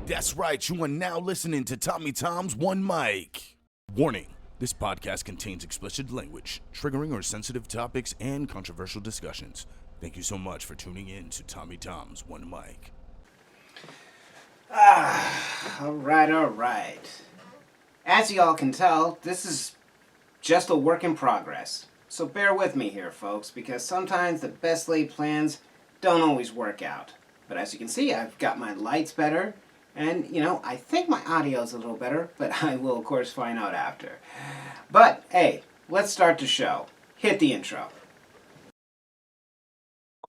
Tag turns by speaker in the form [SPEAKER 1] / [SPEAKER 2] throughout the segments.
[SPEAKER 1] That's right, you are now listening to Tommy Tom's One Mic. Warning, this podcast contains explicit language, triggering or sensitive topics, and controversial discussions. Thank you so much for tuning in to Tommy Tom's One Mic.
[SPEAKER 2] All right. As y'all can tell, this is just a work in progress. So bear with me here, folks, because sometimes the best laid plans don't always work out. But as you can see, I've got my lights better, and, I think my audio's a little better, but I will, of course, find out after. But, hey, let's start the show. Hit the intro.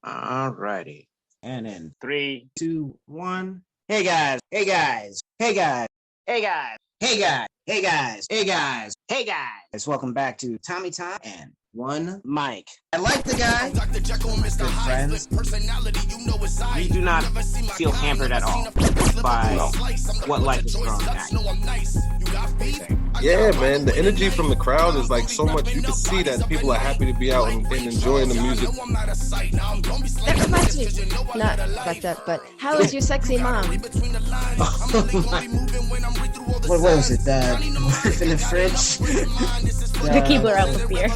[SPEAKER 3] Alrighty.
[SPEAKER 2] And in
[SPEAKER 3] 3,
[SPEAKER 2] 2, 1. Hey guys. Welcome back to Tommy Tom and One Mic. I like the guy. Good friends. You do not feel hampered at all by what life is throwing at you.
[SPEAKER 4] Yeah, man, the energy from the crowd is like so much. You can see that people are happy to be out and enjoying the music.
[SPEAKER 5] That reminds me, not like that, but how is your sexy mom?
[SPEAKER 2] What was it? In the fridge?
[SPEAKER 5] The Keebler out with beer.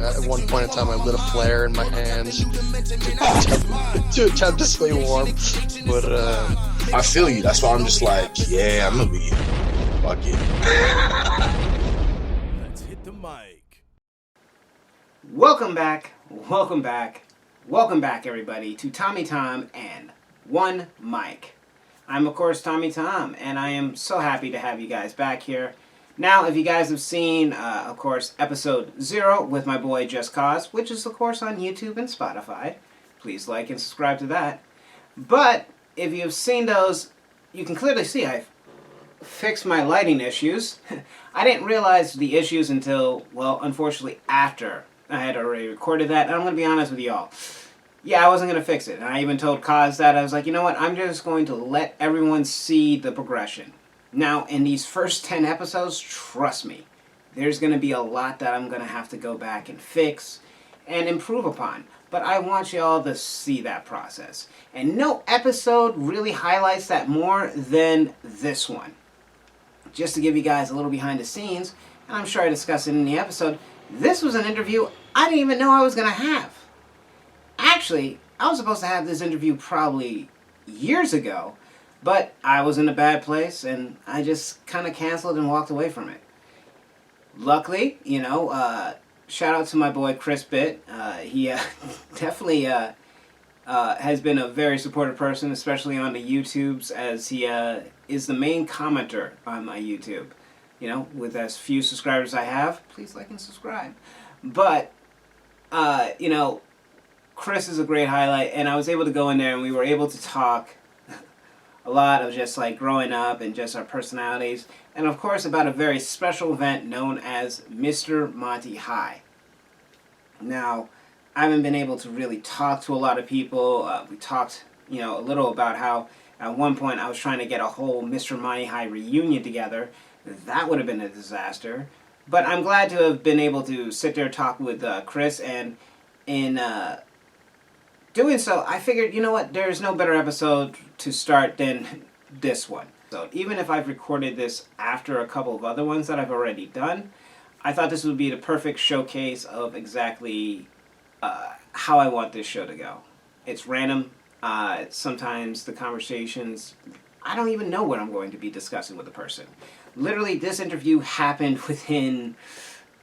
[SPEAKER 6] At one point in time, I lit a flare in my hands to attempt to stay warm. But
[SPEAKER 7] I feel you. That's why I'm just like, yeah, I'm gonna be fuck it.
[SPEAKER 1] Let's hit the mic.
[SPEAKER 2] Welcome back, everybody, to Tommy Tom and One Mic. I'm, of course, Tommy Tom, and I am so happy to have you guys back here. Now, if you guys have seen, of course, episode 0 with my boy Just Cauz, which is, of course, on YouTube and Spotify, please like and subscribe to that. But if you've seen those, you can clearly see I've fixed my lighting issues. I didn't realize the issues until, well, unfortunately, after I had already recorded that. And I'm going to be honest with y'all. Yeah, I wasn't going to fix it. And I even told Cauz that. I was like, you know what? I'm just going to let everyone see the progression. Now, in these first 10 episodes, trust me, there's going to be a lot that I'm going to have to go back and fix and improve upon. But I want y'all to see that process. And no episode really highlights that more than this one. Just to give you guys a little behind the scenes, and I'm sure I discussed it in the episode, this was an interview I didn't even know I was going to have. Actually, I was supposed to have this interview probably years ago, but I was in a bad place, and I just kind of canceled and walked away from it. Luckily, shout out to my boy Chris Bitt. He definitely has been a very supportive person, especially on the YouTubes, as he is the main commenter on my YouTube. With as few subscribers I have, please like and subscribe. But, Chris is a great highlight, and I was able to go in there, and we were able to talk a lot of just like growing up and just our personalities, and of course about a very special event known as Mr. Monti High. Now, I haven't been able to really talk to a lot of people. We talked, a little about how at one point I was trying to get a whole Mr. Monti High reunion together. That would have been a disaster. But I'm glad to have been able to sit there and talk with Chris, and in doing so, I figured, you know what, there's no better episode to start than this one. So even if I've recorded this after a couple of other ones that I've already done, I thought this would be the perfect showcase of exactly how I want this show to go. It's random. Sometimes the conversations, I don't even know what I'm going to be discussing with the person. Literally, this interview happened within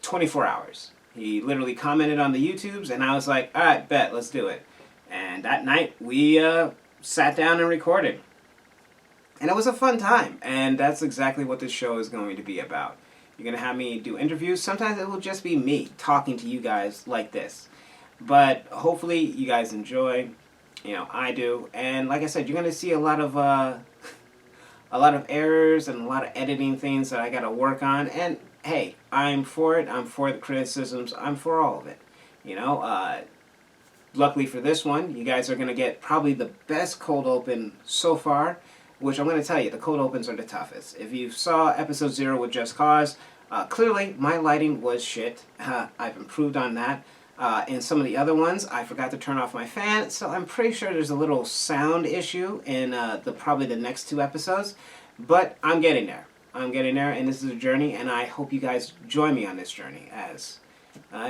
[SPEAKER 2] 24 hours. He literally commented on the YouTubes, and I was like, all right, bet, let's do it. And that night, we sat down and recorded. And it was a fun time. And that's exactly what this show is going to be about. You're going to have me do interviews. Sometimes it will just be me talking to you guys like this. But hopefully you guys enjoy. I do. And like I said, you're going to see a lot of errors and a lot of editing things that I got to work on. And hey, I'm for it. I'm for the criticisms. I'm for all of it. Luckily for this one, you guys are going to get probably the best cold open so far, which I'm going to tell you, the cold opens are the toughest. If you saw episode 0 with Just Cauz, clearly my lighting was shit. I've improved on that. In some of the other ones, I forgot to turn off my fan, so I'm pretty sure there's a little sound issue in probably the next 2 episodes. But I'm getting there. I'm getting there, and this is a journey, and I hope you guys join me on this journey. As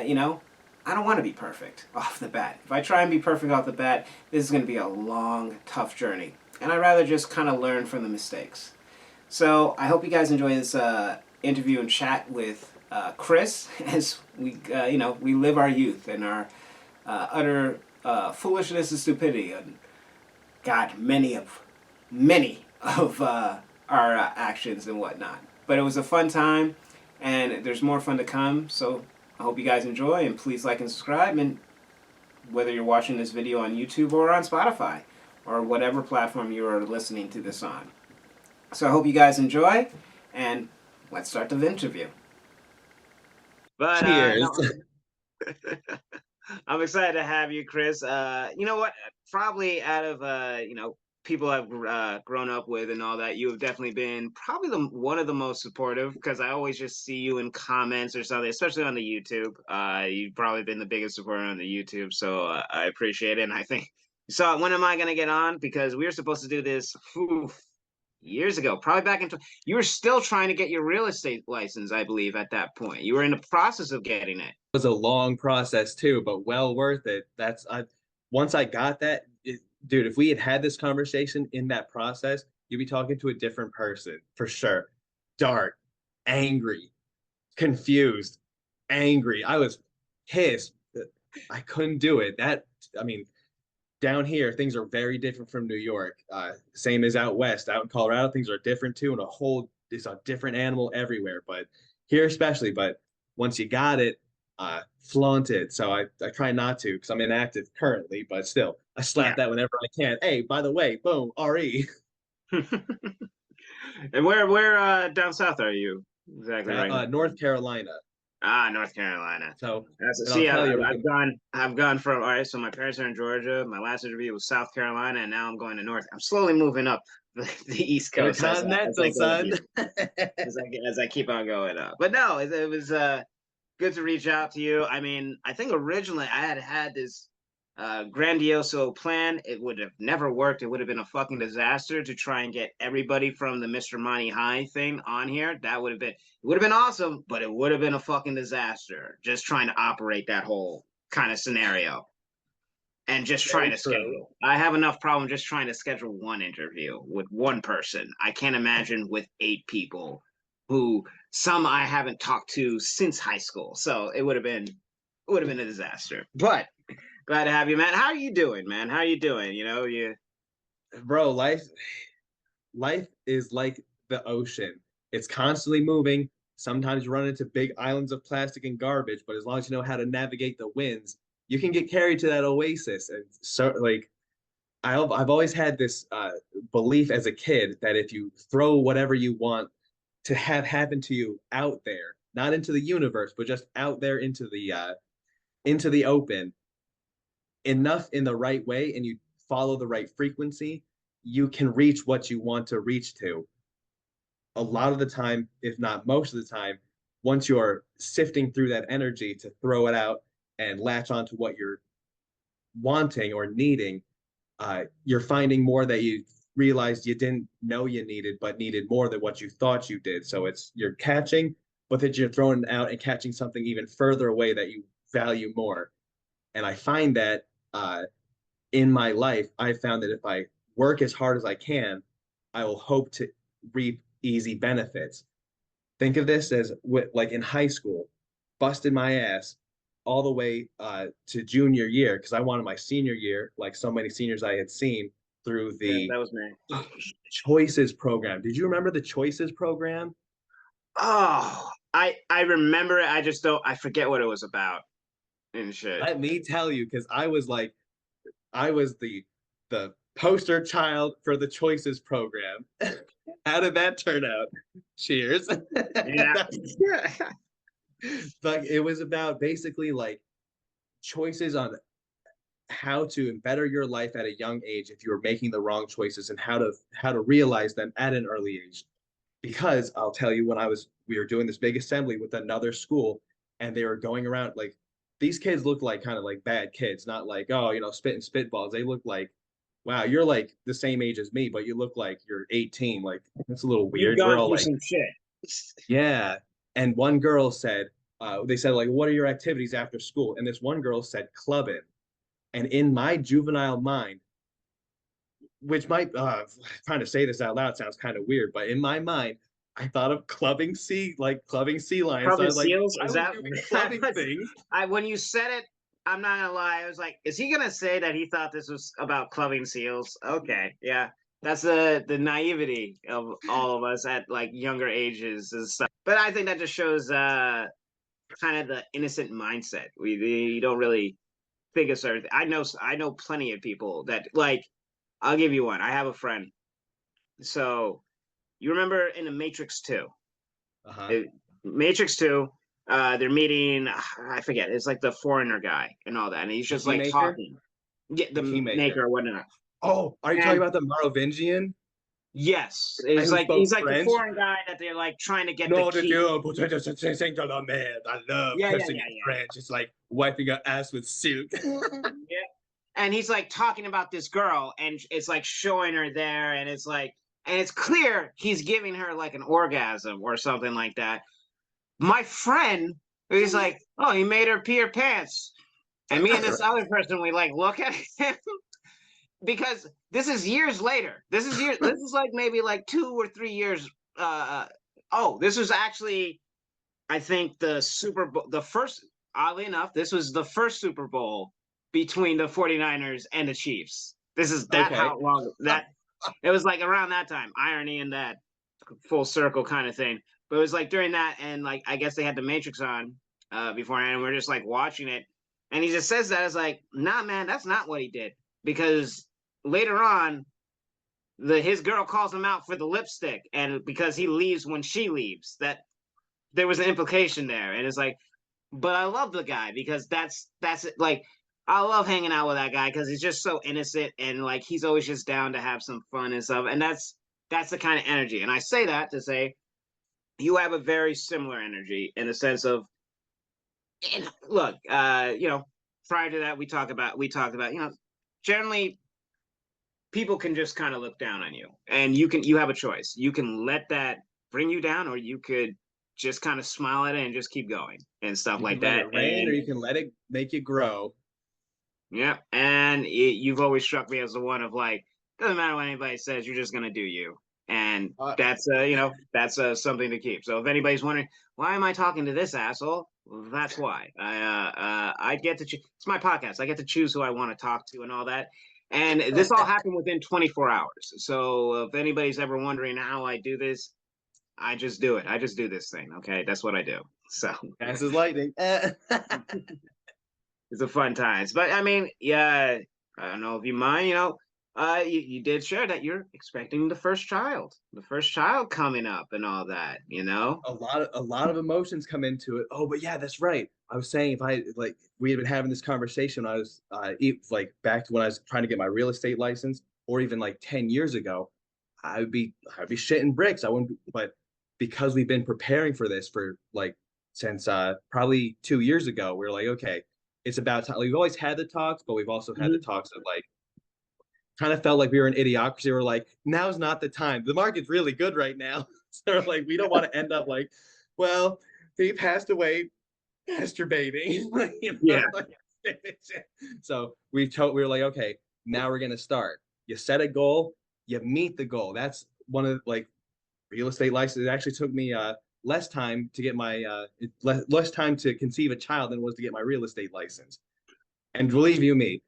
[SPEAKER 2] you know, I don't want to be perfect off the bat. If I try and be perfect off the bat, this is going to be a long, tough journey, and I'd rather just kind of learn from the mistakes. So I hope you guys enjoy this interview and chat with Chris as we, we live our youth and our utter foolishness and stupidity, and God, many of our actions and whatnot. But it was a fun time, and there's more fun to come. So I hope you guys enjoy, and please like and subscribe. And whether you're watching this video on YouTube or on Spotify or whatever platform you are listening to this on. So I hope you guys enjoy, and let's start the interview. But
[SPEAKER 3] Cheers.
[SPEAKER 2] I'm excited to have you, Chris. You know what? Probably out of people I've grown up with and all that, you have definitely been probably one of the most supportive, because I always just see you in comments or something, especially on the YouTube. You've probably been the biggest supporter on the YouTube, so I appreciate it. And I think, so when am I going to get on? Because we were supposed to do this years ago, probably back in. You were still trying to get your real estate license, I believe, at that point. You were in the process of getting it.
[SPEAKER 3] It was a long process too, but well worth it. Once I got that, dude, if we had had this conversation in that process, you'd be talking to a different person for sure. Dark, angry, confused, angry. I was pissed. I couldn't do it. Down here, things are very different from New York. Same as out west. Out in Colorado, things are different too, and it's a different animal everywhere. But here especially, but once you got it, flaunt it. So I try not to, because I'm inactive currently, but still, I slap that whenever I can. Hey, by the way, boom, RE.
[SPEAKER 2] And where down south are you exactly right now?
[SPEAKER 3] North Carolina.
[SPEAKER 2] North Carolina.
[SPEAKER 3] So
[SPEAKER 2] see, I've gone from, all right, so my parents are in Georgia. My last interview was South Carolina, and now I'm going to North. I'm slowly moving up the East Coast.
[SPEAKER 3] Continental, son.
[SPEAKER 2] As I keep on going up. But no, it was good to reach out to you. I mean, I think originally I had this grandioso plan. It would have never worked. It would have been a fucking disaster to try and get everybody from the Mr. Monti High thing on here. It would have been awesome, but it would have been a fucking disaster just trying to operate that whole kind of scenario and just trying to schedule. I have enough problem just trying to schedule one interview with one person. I can't imagine with 8 people who some I haven't talked to since high school. So it would have been a disaster. But glad to have you, man. How are you doing, man? How are you doing?
[SPEAKER 3] Bro, life is like the ocean. It's constantly moving. Sometimes you run into big islands of plastic and garbage, but as long as you know how to navigate the winds, you can get carried to that oasis. And so, like, I've always had this belief as a kid that if you throw whatever you want to have happen to you out there, not into the universe, but just out there into the open, enough in the right way, and you follow the right frequency, you can reach what you want to reach to. A lot of the time, if not most of the time, once you're sifting through that energy to throw it out and latch onto what you're wanting or needing, you're finding more that you realized you didn't know you needed, but needed more than what you thought you did. So you're catching, but that you're throwing out and catching something even further away that you value more. And I find that in my life, I found that if I work as hard as I can, I will hope to reap easy benefits. Think of this as like in high school, busted my ass all the way to junior year, because I wanted my senior year, like so many seniors I had seen, through the
[SPEAKER 2] that was me.
[SPEAKER 3] Choices program. Did you remember the Choices program?
[SPEAKER 2] Oh, I remember it. I forget what it was about and shit.
[SPEAKER 3] Let me tell you, because I was the poster child for the Choices program. How did that turn out? Cheers.
[SPEAKER 2] Yeah.
[SPEAKER 3] Like, it was about basically like choices on how to better your life at a young age if you were making the wrong choices, and how to realize them at an early age. Because I'll tell you, when we were doing this big assembly with another school, and they were going around, like, these kids look like kind of like bad kids, not like, oh, spitting spitballs. They look like, wow, you're like the same age as me, but you look like you're 18. Like, that's a little
[SPEAKER 2] You've
[SPEAKER 3] weird. We're
[SPEAKER 2] gone
[SPEAKER 3] all
[SPEAKER 2] through
[SPEAKER 3] like,
[SPEAKER 2] some shit.
[SPEAKER 3] yeah. And one girl said, they said, like, what are your activities after school? And this one girl said clubbing. And in my juvenile mind, which might, trying to say this out loud sounds kind of weird, but in my mind, I thought of clubbing sea lions. So I
[SPEAKER 2] Clubbing
[SPEAKER 3] was like,
[SPEAKER 2] seals?
[SPEAKER 3] why
[SPEAKER 2] Is
[SPEAKER 3] would
[SPEAKER 2] that
[SPEAKER 3] you be clubbing things?
[SPEAKER 2] when you said it, I'm not gonna lie, I was like, is he gonna say that he thought this was about clubbing seals? Okay, yeah. That's the naivety of all of us at like younger ages and stuff. But I think that just shows kind of the innocent mindset. You don't really think of certain. I know plenty of people that like. I'll give you one. I have a friend. So you remember in the Matrix 2?
[SPEAKER 3] Uh-huh.
[SPEAKER 2] Matrix 2, they're meeting, I forget, it's like the foreigner guy and all that. And he's just like
[SPEAKER 3] Keymaker?
[SPEAKER 2] talking. Yeah, the
[SPEAKER 3] Keymaker.
[SPEAKER 2] maker or whatnot.
[SPEAKER 3] Oh, are you talking about the Merovingian?
[SPEAKER 2] Yes.
[SPEAKER 3] I
[SPEAKER 2] It's
[SPEAKER 3] who
[SPEAKER 2] like
[SPEAKER 3] spoke
[SPEAKER 2] he's like the
[SPEAKER 3] French?
[SPEAKER 2] foreign guy that they're like trying to get
[SPEAKER 3] No,
[SPEAKER 2] the
[SPEAKER 3] de
[SPEAKER 2] key.
[SPEAKER 3] Dieu, peut-être c'est de la merde. I love
[SPEAKER 2] Yeah,
[SPEAKER 3] cursing
[SPEAKER 2] yeah,
[SPEAKER 3] in
[SPEAKER 2] yeah.
[SPEAKER 3] French. It's like wiping her ass with silk.
[SPEAKER 2] Yeah. And he's like talking about this girl and it's like showing her there and it's like and it's clear he's giving her like an orgasm or something like that. My friend, he's like, oh, he made her pee her pants. And me and this other person, we like look at him because this is years later. This is like maybe like 2 or 3 years. This was actually, I think the Super Bowl, the first, oddly enough, this was the first Super Bowl between the 49ers and the Chiefs. This is that
[SPEAKER 3] Okay.
[SPEAKER 2] how long that it was like around that time, irony in that full circle kind of thing. But it was like during that, and like I guess they had the Matrix on beforehand, and we're just like watching it, and he just says that it's like, nah, man, that's not what he did because later on, his girl calls him out for the lipstick, and because he leaves when she leaves, that there was an implication there, and it's like, but I love the guy because that's it. Like I love hanging out with that guy because he's just so innocent and like he's always just down to have some fun and stuff, and that's the kind of energy. And I say that to say you have a very similar energy in the sense of, look, prior to that we talked about, generally people can just kind of look down on you and you have a choice. You can let that bring you down or you could just kind of smile at it and just keep going and stuff like that.
[SPEAKER 3] Let it rain, or you can let it make you grow.
[SPEAKER 2] Yeah, and you've always struck me as the one of like, doesn't matter what anybody says, you're just gonna do you, and that's something to keep. So if anybody's wondering why am I talking to this asshole, well, that's why. I get to it's my podcast. I get to choose who I want to talk to and all that. And this all happened within 24 hours. So if anybody's ever wondering how I do this, I just do it. I just do this thing. Okay, that's what I do. So
[SPEAKER 3] Fast as lightning.
[SPEAKER 2] It's a fun times. But I mean, yeah, I don't know if you mind, you did share that you're expecting the first child coming up and all that,
[SPEAKER 3] A lot of emotions come into it. Oh, but yeah, that's right. I was saying if I like we had been having this conversation when I was like back to when I was trying to get my real estate license, or even like 10 years ago, I'd be shitting bricks. I wouldn't, but because we've been preparing for this for like since probably 2 years ago, we're like, okay, it's about time. We've always had the talks, but we've also had the talks of like kind of felt like we were an idiocracy. We're like, now's not the time. The market's really good right now. So we're like, we don't want to end up like, well, he passed away masturbating.
[SPEAKER 2] Yeah.
[SPEAKER 3] So we were like, okay, now we're gonna start. You set a goal, you meet the goal. That's one of like real estate license. It actually took me less time to get my less time to conceive a child than it was to get my real estate license. And believe you me,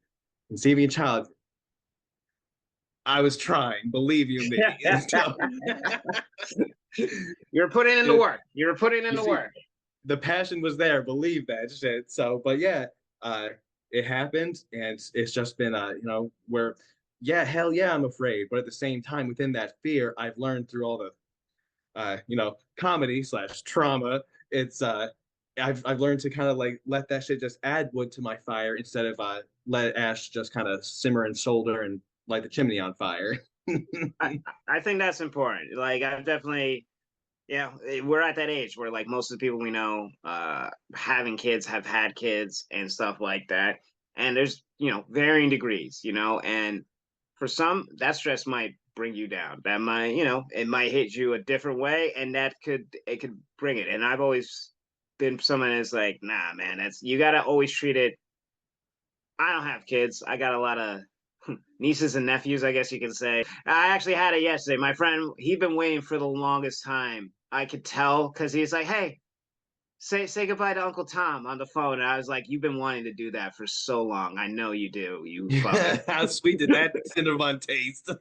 [SPEAKER 3] conceiving a child, I was trying. Believe you me.
[SPEAKER 2] You're putting in the work. You're putting in the work.
[SPEAKER 3] The passion was there. Believe that shit. So, but yeah, it happened, and it's just been where, yeah, hell yeah, I'm afraid. But at the same time, within that fear, I've learned through all the comedy / trauma. It's I've learned to kind of like let that shit just add wood to my fire instead of let ash just kind of simmer and solder and light the chimney on fire.
[SPEAKER 2] I think that's important. Like I've definitely, Yeah, we're at that age where like most of the people we know having kids have had kids and stuff like that. And there's, varying degrees, and for some that stress might bring you down. That might, it might hit you a different way and it could bring it. And I've always been someone that's like, nah, man, you got to always treat it. I don't have kids. I got a lot of nieces and nephews, I guess you can say. I actually had it yesterday. My friend, he'd been waiting for the longest time. I could tell because he's like, "Hey, say goodbye to Uncle Tom" on the phone. And I was like, "You've been wanting to do that for so long. I know you do. You fucker."
[SPEAKER 3] How sweet did that cinnamon taste?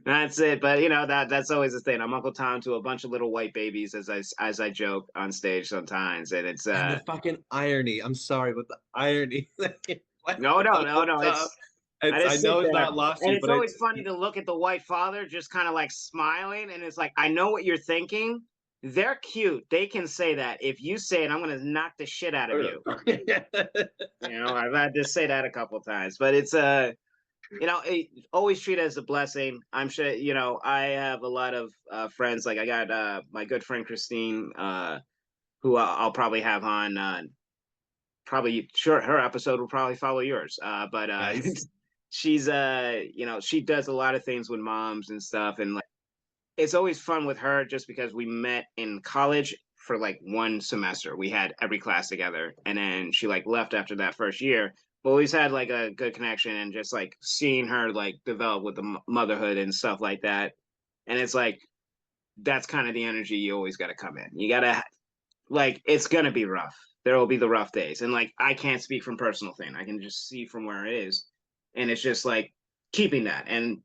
[SPEAKER 2] That's it. But that's always the thing. I'm Uncle Tom to a bunch of little white babies, as I joke on stage sometimes, and it's
[SPEAKER 3] And the fucking irony. I'm sorry, but the irony.
[SPEAKER 2] no,
[SPEAKER 3] It's
[SPEAKER 2] I
[SPEAKER 3] I
[SPEAKER 2] just
[SPEAKER 3] know
[SPEAKER 2] sit
[SPEAKER 3] it's
[SPEAKER 2] there,
[SPEAKER 3] not lost
[SPEAKER 2] and
[SPEAKER 3] you,
[SPEAKER 2] it's
[SPEAKER 3] but
[SPEAKER 2] always funny to look at the white father just kind of like smiling, and it's like, I know what you're thinking. They're cute. They can say that. If you say it, I'm gonna knock the shit out of you. I've had to say that a couple of times, but it's always treat it as a blessing. I'm sure, I have a lot of friends. Like I got my good friend Christine, who I'll probably have on. Probably sure her episode will probably follow yours. But
[SPEAKER 3] Nice.
[SPEAKER 2] she's she does a lot of things with moms and stuff, and like it's always fun with her just because we met in college for like one semester. We had every class together, and then she like left after that first year. But always had like a good connection, and just like seeing her like develop with the motherhood and stuff like that. And it's like that's kind of the energy you always got to come in. You got to like it's gonna be rough. There will be the rough days, and like I can't speak from personal thing. I can just see from where it is, and it's just like keeping that. And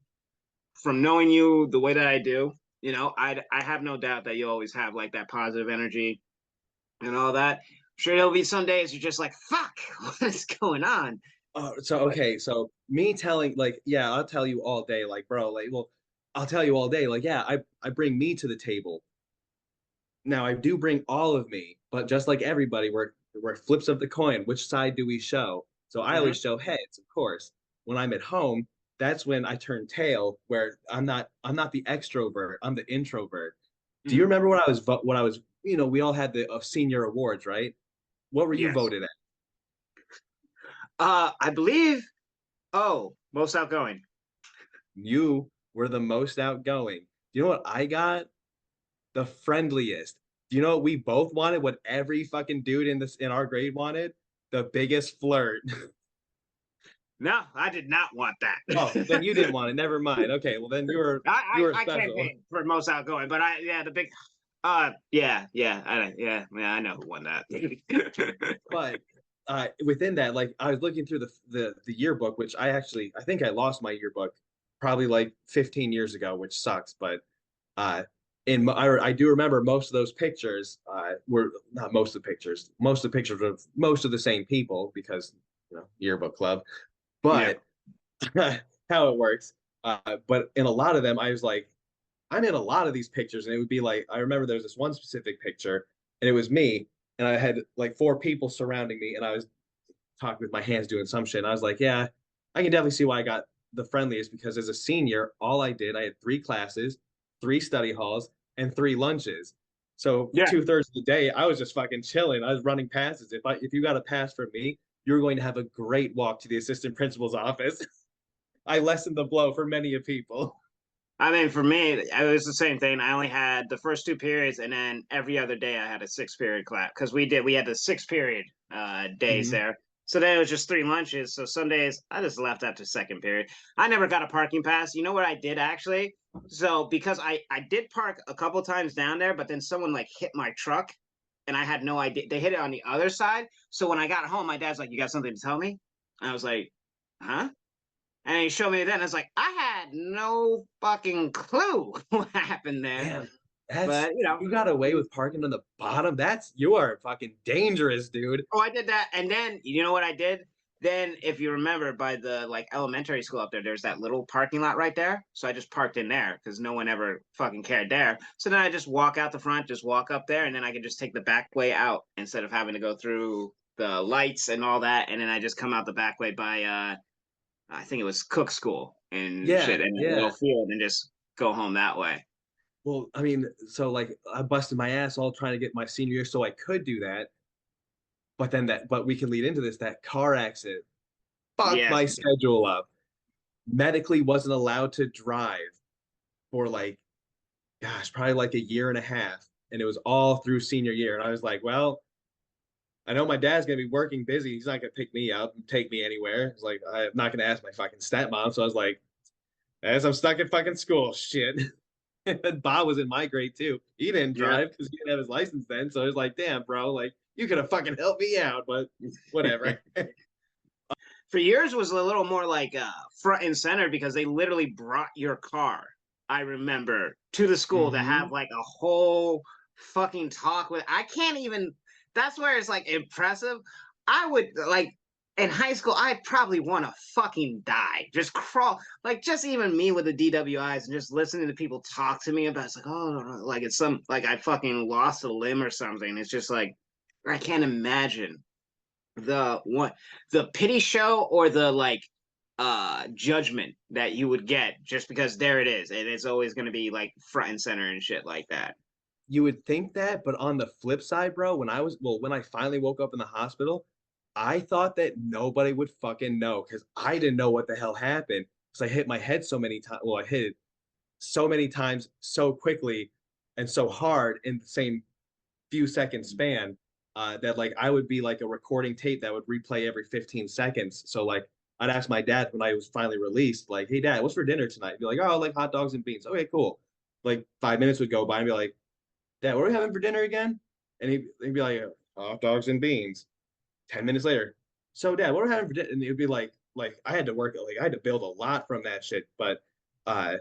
[SPEAKER 2] from knowing you the way that I do, I have no doubt that you always have like that positive energy and all that. Sure, there'll be some days you're just like, "Fuck, what is going on?"
[SPEAKER 3] So me telling like, yeah, I'll tell you all day, like, bro, like, well, I'll tell you all day, like, yeah, I bring me to the table. Now I do bring all of me, but just like everybody, we're flips of the coin. Which side do we show? So I
[SPEAKER 2] Mm-hmm.
[SPEAKER 3] always show heads, of course. When I'm at home, that's when I turn tail, where I'm not the extrovert, I'm the introvert. Do you
[SPEAKER 2] Mm-hmm.
[SPEAKER 3] remember what I was, we all had the senior awards, right? What were you
[SPEAKER 2] Yes.
[SPEAKER 3] voted at?
[SPEAKER 2] I believe. Oh, most outgoing.
[SPEAKER 3] You were the most outgoing. Do you know what I got? The friendliest. Do you know what we both wanted? What every fucking dude in our grade wanted? The biggest flirt.
[SPEAKER 2] No, I did not want
[SPEAKER 3] Oh, then
[SPEAKER 2] that.
[SPEAKER 3] you didn't want it. Never mind. Okay, well then you were
[SPEAKER 2] I
[SPEAKER 3] special.
[SPEAKER 2] campaigned for most outgoing, but the big I know who won that.
[SPEAKER 3] But within that, like I was looking through the yearbook, which I think I lost my yearbook probably like 15 years ago, which sucks. But uh, I do remember most of those pictures were not most of the pictures. Most of the pictures of most of the same people because yearbook club.
[SPEAKER 2] Yeah.
[SPEAKER 3] But how it works. But in a lot of them, I was like, I'm in a lot of these pictures, and it would be like, I remember there was this one specific picture, and it was me, and I had like four people surrounding me, and I was talking with my hands doing some shit. And I was like, yeah, I can definitely see why I got the friendliest because as a senior, I had three classes, three study halls, and three lunches. So
[SPEAKER 2] Yeah.
[SPEAKER 3] 2/3 of the day, I was just fucking chilling. I was running passes. If you got a pass from me, you were going to have a great walk to the assistant principal's office. I lessened the blow for many of people.
[SPEAKER 2] I mean, for me, it was the same thing. I only had the first two periods, and then every other day I had a 6 period class because we had the 6 period days
[SPEAKER 3] Mhm.
[SPEAKER 2] there. So then it was just 3 lunches. So some days I just left after second period. I never got a parking pass. You know what I did actually? So because I did park a couple times down there, but then someone like hit my truck, and I had no idea. They hit it on the other side. So when I got home, my dad's like, "You got something to tell me?" And I was like, "Huh?" And he showed me that, and I was like, I had no fucking clue what happened there.
[SPEAKER 3] Man,
[SPEAKER 2] But
[SPEAKER 3] you got away with parking on the bottom. You are fucking dangerous, dude.
[SPEAKER 2] oh, I did that, and then you know what I did? Then, if you remember, by the like elementary school up there, there's that little parking lot right there. So I just parked in there because no one ever fucking cared there. So then I just walk out the front, just walk up there, and then I can just take the back way out instead of having to go through the lights and all that. And then I just come out the back way by I think it was Cook School and
[SPEAKER 3] Yeah,
[SPEAKER 2] shit, and a
[SPEAKER 3] yeah.
[SPEAKER 2] little field, and just go home that way.
[SPEAKER 3] Well, I mean, so like I busted my ass all trying to get my senior year so I could do that. But we can lead into this. That car accident fucked
[SPEAKER 2] Yes.
[SPEAKER 3] my schedule up. Medically wasn't allowed to drive for like, gosh, probably like a year and a half. And it was all through senior year. And I was like, well, I know my dad's gonna be working busy. He's not gonna pick me up and take me anywhere. It's like I'm not gonna ask my fucking stepmom. So I was like, as I'm stuck in fucking school, shit. And Bob was in my grade too. He didn't
[SPEAKER 2] Yeah.
[SPEAKER 3] drive because he didn't have his license then. So I was like, damn, bro, like you could have fucking helped me out, but whatever.
[SPEAKER 2] For yours was a little more like front and center because they literally brought your car, I remember, to the school to have like a whole fucking talk with. I can't even. That's where it's like impressive. I would like in high school. I'd probably want to fucking die, just crawl, like just even me with the DWIs and just listening to people talk to me about. It's like like it's some like I fucking lost a limb or something. It's just like I can't imagine the pity show or the like judgment that you would get just because there it is and it's always going to be like front and center and shit like that.
[SPEAKER 3] You would think that, but on the flip side, bro, when I finally woke up in the hospital, I thought that nobody would fucking know because I didn't know what the hell happened because I hit my head so many times. Well, I hit it so many times so quickly and so hard in the same few second span that like I would be like a recording tape that would replay every 15 seconds. So like I'd ask my dad when I was finally released, like, "Hey, Dad, what's for dinner tonight?" He'd be like, "Oh, like hot dogs and beans." Okay, cool. Like 5 minutes would go by and be like, "Dad, what are we having for dinner again?" And he'd be like, "Hot dogs and beans." 10 minutes later, "So, Dad, what are we having for dinner?" And it'd be like I had to work, like I had to build a lot from that shit. But uh,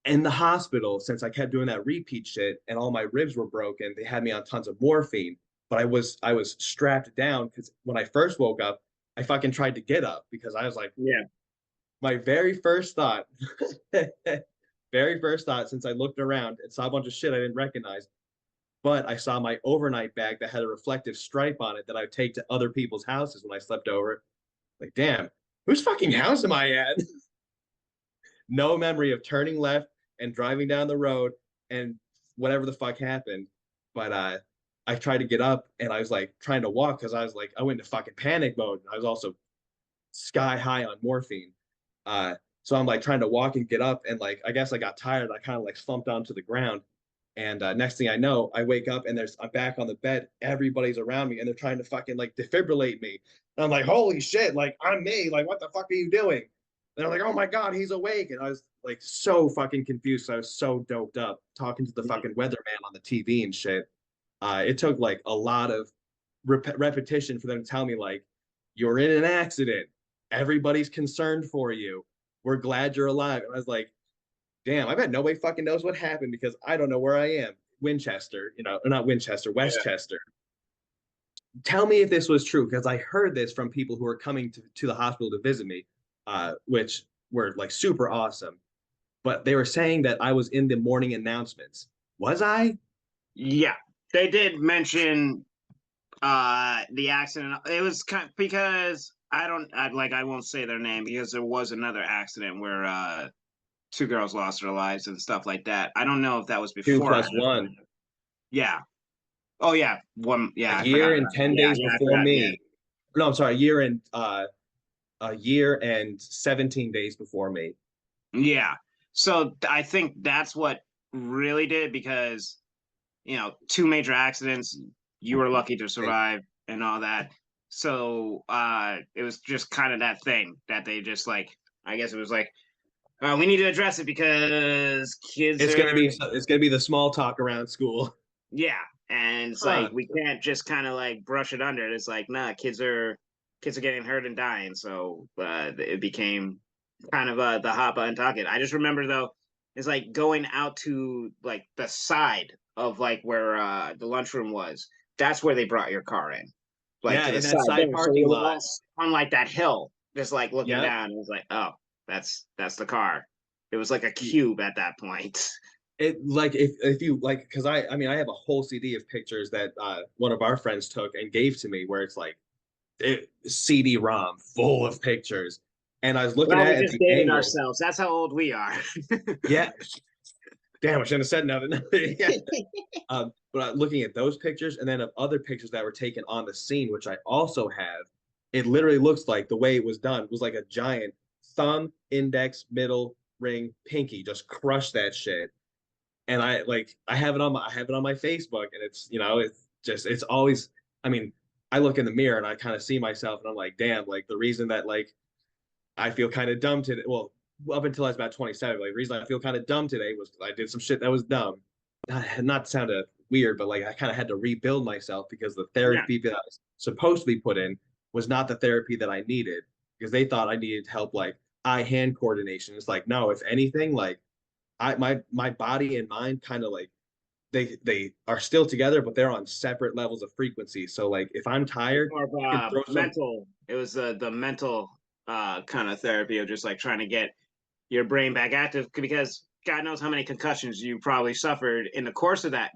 [SPEAKER 3] in the hospital, since I kept doing that repeat shit and all my ribs were broken, they had me on tons of morphine. But I was strapped down because when I first woke up, I fucking tried to get up because I was like,
[SPEAKER 2] Yeah.
[SPEAKER 3] my very first thought, very first thought since I looked around and saw a bunch of shit I didn't recognize, but I saw my overnight bag that had a reflective stripe on it that I would take to other people's houses when I slept over. Like, damn, whose fucking house am I at? No memory of turning left and driving down the road and whatever the fuck happened. But I tried to get up and I was like trying to walk because I was like, I went into fucking panic mode. I was also sky high on morphine. So I'm like trying to walk and get up and like I guess I got tired. I kind of like slumped onto the ground. And next thing I know, I wake up and I'm back on the bed. Everybody's around me and they're trying to fucking like defibrillate me. And I'm like, holy shit, like I'm me. Like, what the fuck are you doing? And they're like, oh my God, he's awake. And I was like so fucking confused. I was so doped up talking to the fucking weatherman on the TV and shit. It took like a lot of repetition for them to tell me like, you're in an accident. Everybody's concerned for you. We're glad you're alive. And I was like, damn, I bet nobody fucking knows what happened because I don't know where I am. Winchester, or not Winchester, Westchester. Yeah. Tell me if this was true because I heard this from people who were coming to the hospital to visit me, which were like super awesome. But they were saying that I was in the morning announcements. Was I?
[SPEAKER 2] Yeah, they did mention the accident. It was because I won't say their name because there was another accident where two girls lost their lives and stuff like that. I don't know if that was before.
[SPEAKER 3] 2+1.
[SPEAKER 2] Yeah. Oh yeah, one. Yeah,
[SPEAKER 3] a year and 10 days before me. Yeah. No, I'm sorry, a year and 17 days before me.
[SPEAKER 2] Yeah. So I think that's what really did because, two major accidents. You were lucky to survive and all that. So it was just kind of that thing that they just like. I guess it was like, we need to address it because kids.
[SPEAKER 3] It's gonna be the small talk around school.
[SPEAKER 2] Yeah, and it's like we can't just kind of like brush it under. It's like, nah, kids are getting hurt and dying. So it became kind of the hot button topic. I just remember though, it's like going out to like the side of like where the lunchroom was. That's where they brought your car in. Like
[SPEAKER 3] yeah,
[SPEAKER 2] to the
[SPEAKER 3] in that side parking lot.
[SPEAKER 2] On like that hill, just like looking down. It was like, oh, that's the car. It was like a cube at that point.
[SPEAKER 3] It like if you like because I have a whole CD of pictures that one of our friends took and gave to me where it's like CD-ROM full of pictures, and I was looking at
[SPEAKER 2] we just dated ourselves. That's how old we are.
[SPEAKER 3] Yeah, damn, I shouldn't have said nothing. Yeah. But looking at those pictures and then of other pictures that were taken on the scene, which I also have, it literally looks like the way it was done was like a giant thumb, index, middle, ring, pinky, just crush that shit. And I have it on my Facebook, and it's always, I mean, I look in the mirror and I kind of see myself and I'm like, damn, like the reason that like I feel kind of dumb today. Well, up until I was about 27, like the reason I feel kind of dumb today was I did some shit that was dumb. Not to sound weird, but like I kind of had to rebuild myself because the therapy that I was supposed to be put in was not the therapy that I needed because they thought I needed help like eye-hand coordination. It's like, no, if anything, like my body and mind kind of like they are still together, but they're on separate levels of frequency. So like if I'm tired,
[SPEAKER 2] More
[SPEAKER 3] I can throw some,
[SPEAKER 2] mental. It was the mental kind of therapy of just like trying to get your brain back active because God knows how many concussions you probably suffered in the course of that.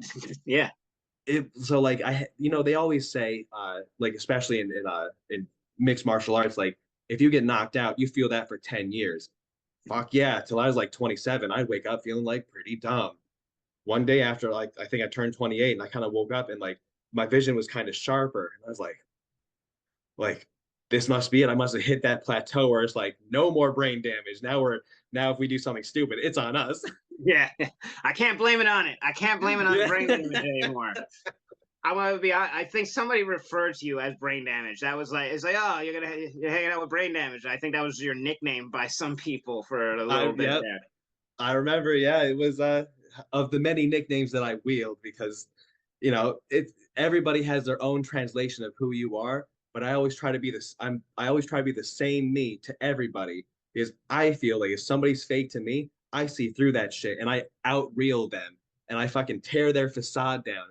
[SPEAKER 2] Yeah.
[SPEAKER 3] so like they always say like especially in mixed martial arts, like if you get knocked out, you feel that for 10 years. Fuck yeah, till I was like 27, I'd wake up feeling like pretty dumb. One day after like I think I turned 28 and I kind of woke up and like my vision was kind of sharper. And I was like this must be it. I must have hit that plateau where it's like no more brain damage. Now if we do something stupid, it's on us.
[SPEAKER 2] Yeah. I can't blame it on it. I can't blame it on the brain damage anymore. I think somebody referred to you as brain damage. That was like, it's like, oh, you're hanging out with brain damage. I think that was your nickname by some people for a little bit
[SPEAKER 3] Yep.
[SPEAKER 2] there.
[SPEAKER 3] I remember, yeah, it was of the many nicknames that I wield because everybody has their own translation of who you are, but I always try to be I always try to be the same me to everybody because I feel like if somebody's fake to me, I see through that shit and I out real them and I fucking tear their facade down.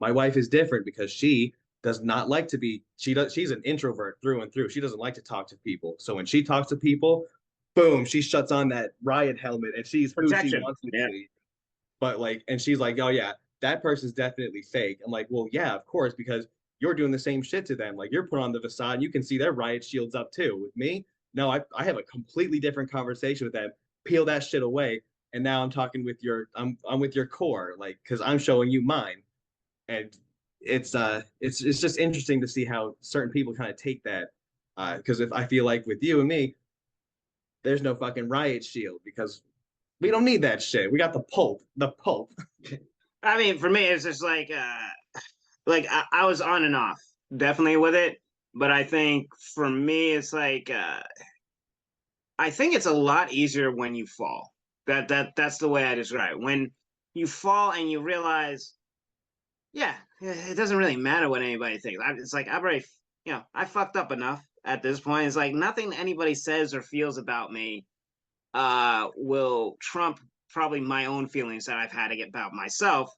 [SPEAKER 3] My wife is different because she does not like to be she's an introvert through and through. She doesn't like to talk to people. So when she talks to people, boom, she shuts on that riot helmet and she's
[SPEAKER 2] Protection.
[SPEAKER 3] who she wants to be. But like, and she's like, oh yeah, that person's definitely fake. I'm like, well, yeah, of course, because you're doing the same shit to them. Like you're put on the facade, you can see their riot shields up too. With me, no, I have a completely different conversation with them. Peel that shit away, and now I'm talking with I'm with your core, like because I'm showing you mine, and it's just interesting to see how certain people kind of take that. Because if I feel like with you and me, there's no fucking riot shield because we don't need that shit. We got the pulp.
[SPEAKER 2] I mean, for me, it's just like I was on and off, definitely with it. But I think for me, it's like I think it's a lot easier when you fall. That's the way I describe it. When you fall and you realize, yeah, it doesn't really matter what anybody thinks. It's like I've already, I fucked up enough at this point. It's like nothing anybody says or feels about me will trump probably my own feelings that I've had to get about myself.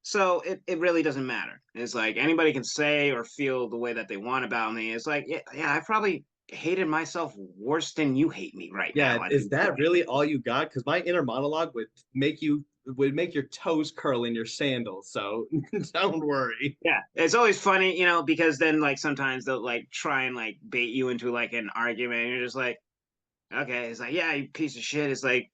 [SPEAKER 2] So it really doesn't matter. It's like anybody can say or feel the way that they want about me. It's like, yeah, I probably hated myself worse than you hate me right now.
[SPEAKER 3] Yeah, is that really all you got? Because my inner monologue would make your toes curl in your sandals. So don't worry.
[SPEAKER 2] Yeah, it's always funny, because then like sometimes they'll like try and like bait you into like an argument. And you're just like, okay, it's like, yeah, you piece of shit. It's like,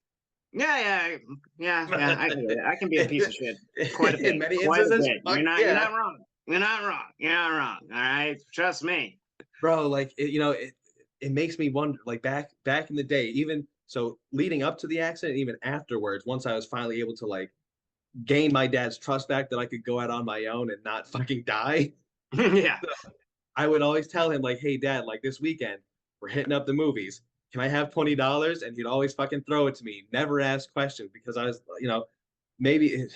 [SPEAKER 2] yeah, I can be a piece of shit quite a bit.
[SPEAKER 3] In many
[SPEAKER 2] Quite
[SPEAKER 3] instances,
[SPEAKER 2] you're not wrong. You're not wrong. All right, trust me,
[SPEAKER 3] bro. Like it makes me wonder. Like back in the day, even so, leading up to the accident, even afterwards, once I was finally able to like gain my dad's trust back that I could go out on my own and not fucking die.
[SPEAKER 2] Yeah,
[SPEAKER 3] I would always tell him like, hey, Dad, like this weekend we're hitting up the movies. Can I have $20? And he'd always fucking throw it to me, never ask questions because I was, maybe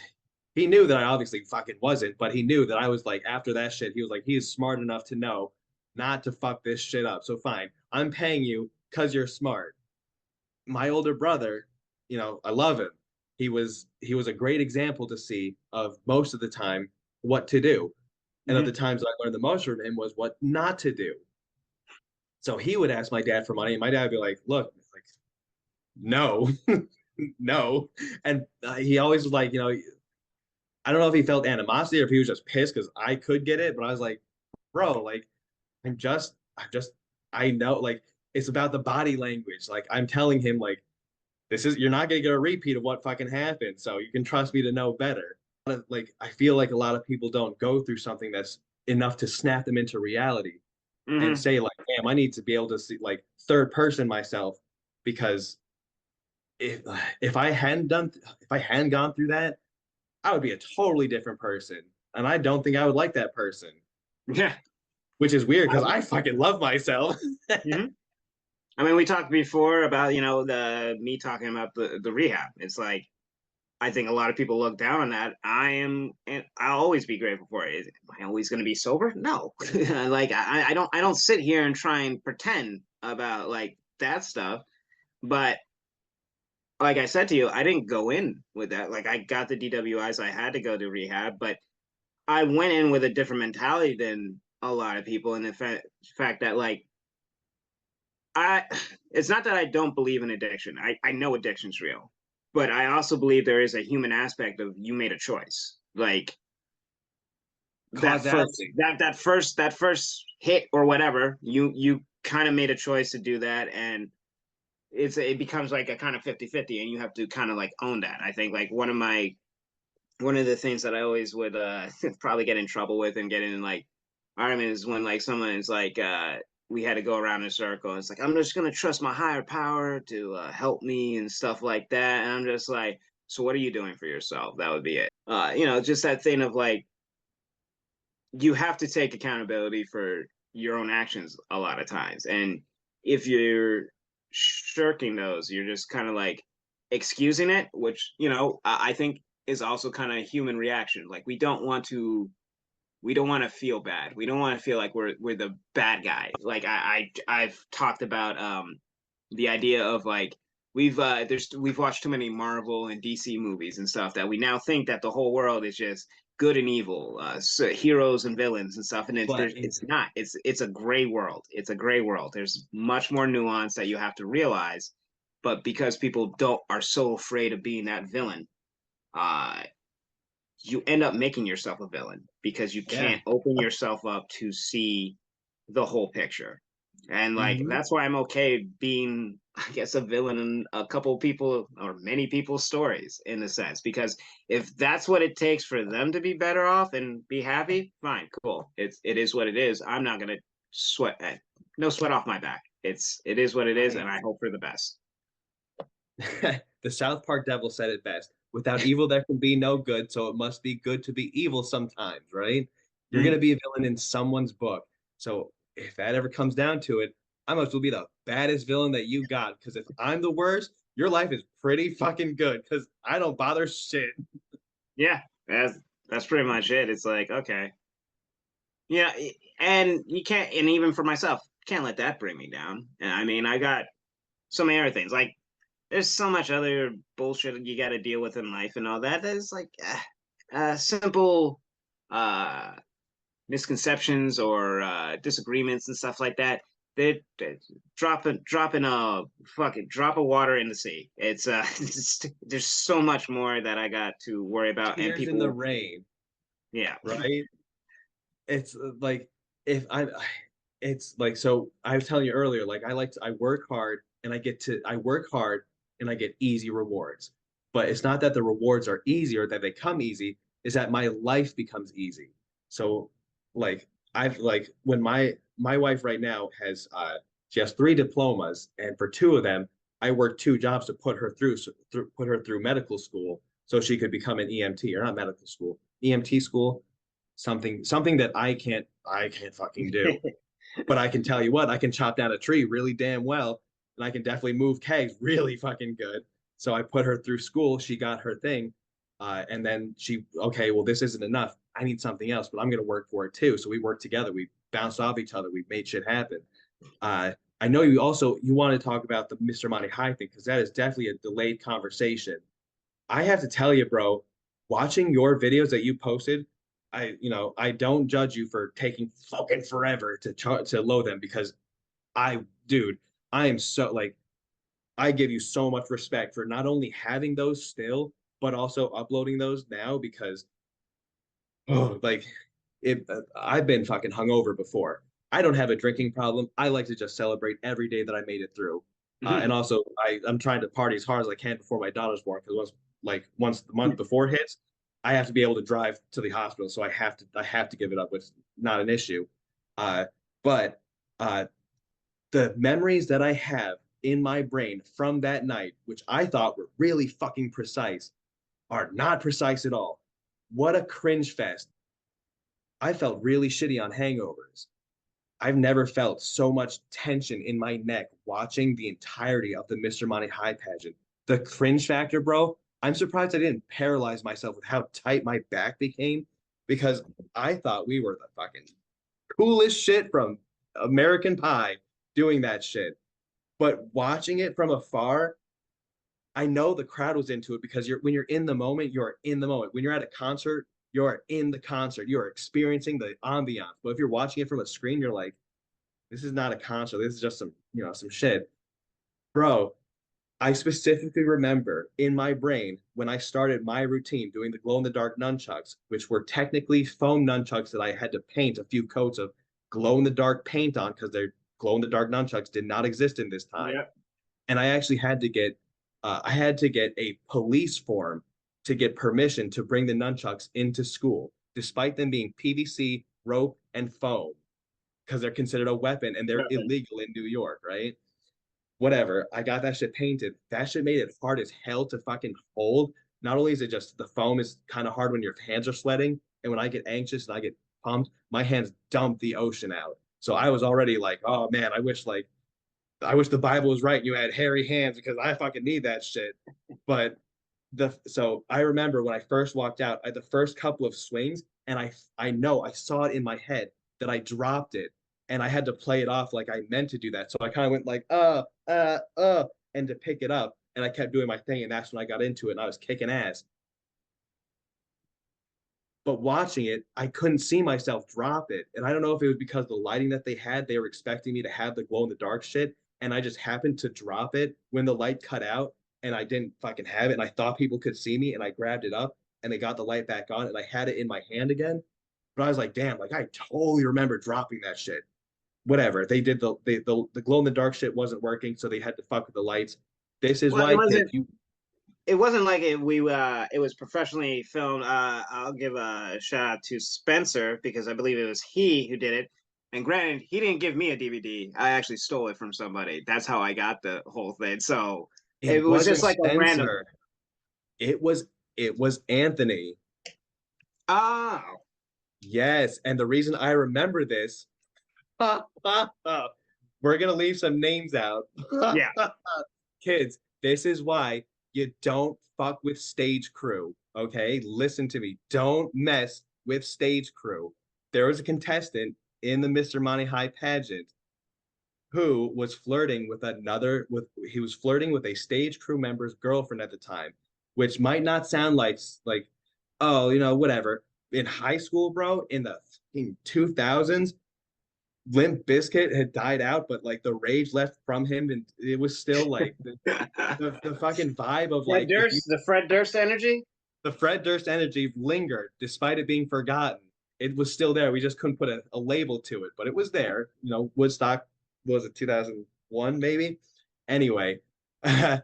[SPEAKER 3] he knew that I obviously fucking wasn't, but he knew that I was like, after that shit, he was like, he is smart enough to know not to fuck this shit up. So fine, I'm paying you because you're smart. My older brother, I love him. He was a great example to see of most of the time what to do. And of the times that I learned the most from him was what not to do. So he would ask my dad for money, and my dad would be like, "Look, like, no, no." And he always was like, I don't know if he felt animosity or if he was just pissed because I could get it, but I was like, "Bro, like, I know, like, it's about the body language. Like, I'm telling him, like, you're not gonna get a repeat of what fucking happened. So you can trust me to know better. Like I feel like a lot of people don't go through something that's enough to snap them into reality and
[SPEAKER 2] Mm-hmm.
[SPEAKER 3] say like, damn, I need to be able to see like third person myself because if if I hadn't gone through that, I would be a totally different person. And I don't think I would like that person,
[SPEAKER 2] Yeah.
[SPEAKER 3] which is weird because I fucking love myself.
[SPEAKER 2] Mm-hmm. I mean, we talked before about, the me talking about the rehab. It's like I think a lot of people look down on that. And I'll always be grateful for it. Am I always going to be sober? No. Like I don't sit here and try and pretend about like that stuff. But like I said to you, I didn't go in with that. Like I got the DWIs, I had to go to rehab, but I went in with a different mentality than a lot of people. And the fact that like I it's not that I don't believe in addiction. I know addiction's real, but I also believe there is a human aspect of you made a choice. Like
[SPEAKER 3] Causality.
[SPEAKER 2] that first hit or whatever, you kind of made a choice to do that, and it becomes like a kind of 50-50, and you have to kind of like own that. I think like one of the things that I always would probably get in trouble with and get in like arguments is when like someone is like we had to go around in a circle. And it's like I'm just gonna trust my higher power to help me and stuff like that. And I'm just like, so what are you doing for yourself? That would be it. Just that thing of like you have to take accountability for your own actions a lot of times. And if you're shirking those, you're just kind of like excusing it, which, I think is also kind of human reaction. Like we don't want to feel bad. We don't want to feel like we're the bad guy. Like I've talked about the idea of like we've watched too many Marvel and DC movies and stuff that we now think that the whole world is just good and evil, so heroes and villains and stuff. And it's not. It's a gray world. It's a gray world. There's much more nuance that you have to realize. But because people are so afraid of being that villain, you end up making yourself a villain because you can't open yourself up to see the whole picture. And like that's why I'm okay being, I guess, a villain in a couple of people or many people's stories in a sense, because if that's what it takes for them to be better off and be happy, fine, cool. It is what it is. I'm not gonna sweat no sweat off my back. It is what it is, and I hope for the best.
[SPEAKER 3] The South Park devil said it best. Without evil, there can be no good, so it must be good to be evil sometimes, right? You're going to be a villain in someone's book. So if that ever comes down to it, I must well be the baddest villain that you got. Because if I'm the worst, your life is pretty fucking good because I don't bother shit.
[SPEAKER 2] Yeah, that's pretty much it. It's like, okay. Yeah, and you can't, and even for myself, can't let that bring me down. And I mean, I got so many other things. Like, there's so much other bullshit you got to deal with in life and all that. That is like simple misconceptions or disagreements and stuff like that. They drop a water in the sea. It's there's so much more that I got to worry about.
[SPEAKER 3] Tears
[SPEAKER 2] and people
[SPEAKER 3] in the rain.
[SPEAKER 2] Yeah.
[SPEAKER 3] Right. It's like it's like, so I was telling you earlier, like I work hard and I work hard and I get easy rewards. But it's not that the rewards are easy or that they come easy, is that my life becomes easy. So like when my wife right now has she has 3 diplomas, and for 2 of them, I worked 2 jobs to put her through medical school so she could become an EMT, or not medical school, EMT school, something that I can't fucking do. But I can tell you what, I can chop down a tree really damn well, and I can definitely move kegs really fucking good. So I put her through school. She got her thing. And then okay, well, this isn't enough. I need something else, but I'm going to work for it too. So we worked together. We bounced off each other. We made shit happen. I know you want to talk about the Mr. Monti High thing, because that is definitely a delayed conversation. I have to tell you, bro, watching your videos that you posted, I don't judge you for taking fucking forever to load them, because dude, I am so like, I give you so much respect for not only having those still, but also uploading those now, because like I've been fucking hungover before. I don't have a drinking problem. I like to just celebrate every day that I made it through. And also I'm trying to party as hard as I can before my daughter's born, because once the month before hits, I have to be able to drive to the hospital, so I have to give it up, which is not an issue. But the memories that I have in my brain from that night, which I thought were really fucking precise, are not precise at all. What a cringe fest. I felt really shitty on hangovers. I've never felt so much tension in my neck watching the entirety of the Mr. Monty High pageant. The cringe factor, bro, I'm surprised I didn't paralyze myself with how tight my back became, because I thought we were the fucking coolest shit from American Pie doing that shit. But watching it from afar, I know the crowd was into it, because when you're in the moment, you're in the moment. When you're at a concert, you're in the concert. You're experiencing the ambiance. But if you're watching it from a screen, you're like, this is not a concert. This is just some shit. Bro, I specifically remember in my brain when I started my routine doing the glow-in-the-dark nunchucks, which were technically foam nunchucks that I had to paint a few coats of glow-in-the-dark paint on, because their glow-in-the-dark nunchucks did not exist in this time. Yeah. And I actually had to get a police form to get permission to bring the nunchucks into school, despite them being PVC, rope, and foam, because they're considered a weapon and they're illegal in New York, right? Whatever. I got that shit painted. That shit made it hard as hell to fucking hold. Not only is it just the foam is kind of hard when your hands are sweating, and when I get anxious and I get pumped, my hands dump the ocean out. So I was already like, oh man, I wish the Bible was right and you had hairy hands, because I fucking need that shit. But so I remember when I first walked out, the first couple of swings, and I know I saw it in my head that I dropped it, and I had to play it off like I meant to do that. So I kind of went like, and to pick it up, and I kept doing my thing, and that's when I got into it, and I was kicking ass. But watching it, I couldn't see myself drop it. And I don't know if it was because the lighting that they were expecting me to have the glow in the dark shit, and I just happened to drop it when the light cut out, and I didn't fucking have it, and I thought people could see me, and I grabbed it up, and they got the light back on, and I had it in my hand again. But I was like, damn, like I totally remember dropping that shit. Whatever. They did the glow in the dark shit wasn't working, so they had to fuck with the lights. This is why
[SPEAKER 2] it wasn't like it was professionally filmed. I'll give a shout out to Spencer, because I believe it was he who did it. And granted, he didn't give me a DVD. I actually stole it from somebody. That's how I got the whole thing. So it was just like Spencer. A random.
[SPEAKER 3] It was Anthony.
[SPEAKER 2] Oh.
[SPEAKER 3] Yes, and the reason I remember this, we're gonna leave some names out.
[SPEAKER 2] Yeah.
[SPEAKER 3] Kids, this is why you don't fuck with stage crew. Okay, listen to me. Don't mess with stage crew. There was a contestant in the Mr. Monty High pageant who was flirting with a stage crew member's girlfriend at the time, which might not sound like oh, whatever. In high school, bro, in the 2000s, Limp Bizkit had died out, but like the rage left from him, and it was still like the fucking vibe of like
[SPEAKER 2] the Fred Durst energy.
[SPEAKER 3] The Fred Durst energy lingered despite it being forgotten. It was still there. We just couldn't put a label to it, but it was there. Woodstock, was it 2001 maybe? Anyway, this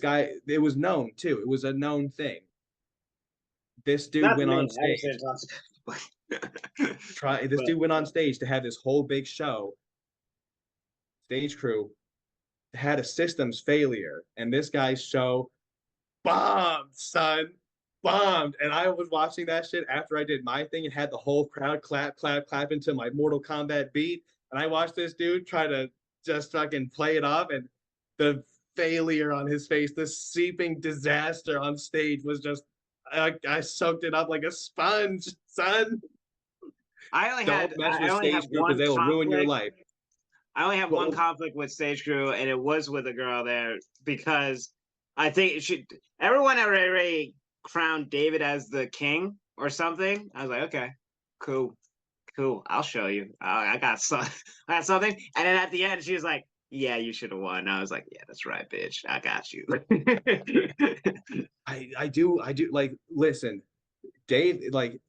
[SPEAKER 3] guy, it was known too. It was a known thing. This dude went on stage. This dude went on stage to have this whole big show. Stage crew had a systems failure, and this guy's show bombed, son. Bombed. And I was watching that shit after I did my thing and had the whole crowd clap into my Mortal Kombat beat. And I watched this dude try to just fucking play it off, and the failure on his face, the seeping disaster on stage was just, I soaked it up like a sponge, son.
[SPEAKER 2] Don't mess with stage crew, because they will ruin your life. I only have one conflict with stage crew, and it was with a girl there, because I think everyone already crowned David as the king or something. I was like, okay, cool, I'll show you. I got something. And then at the end, she was like, yeah, you should have won. I was like, yeah, that's right, bitch. I got you.
[SPEAKER 3] I do. Like, listen, Dave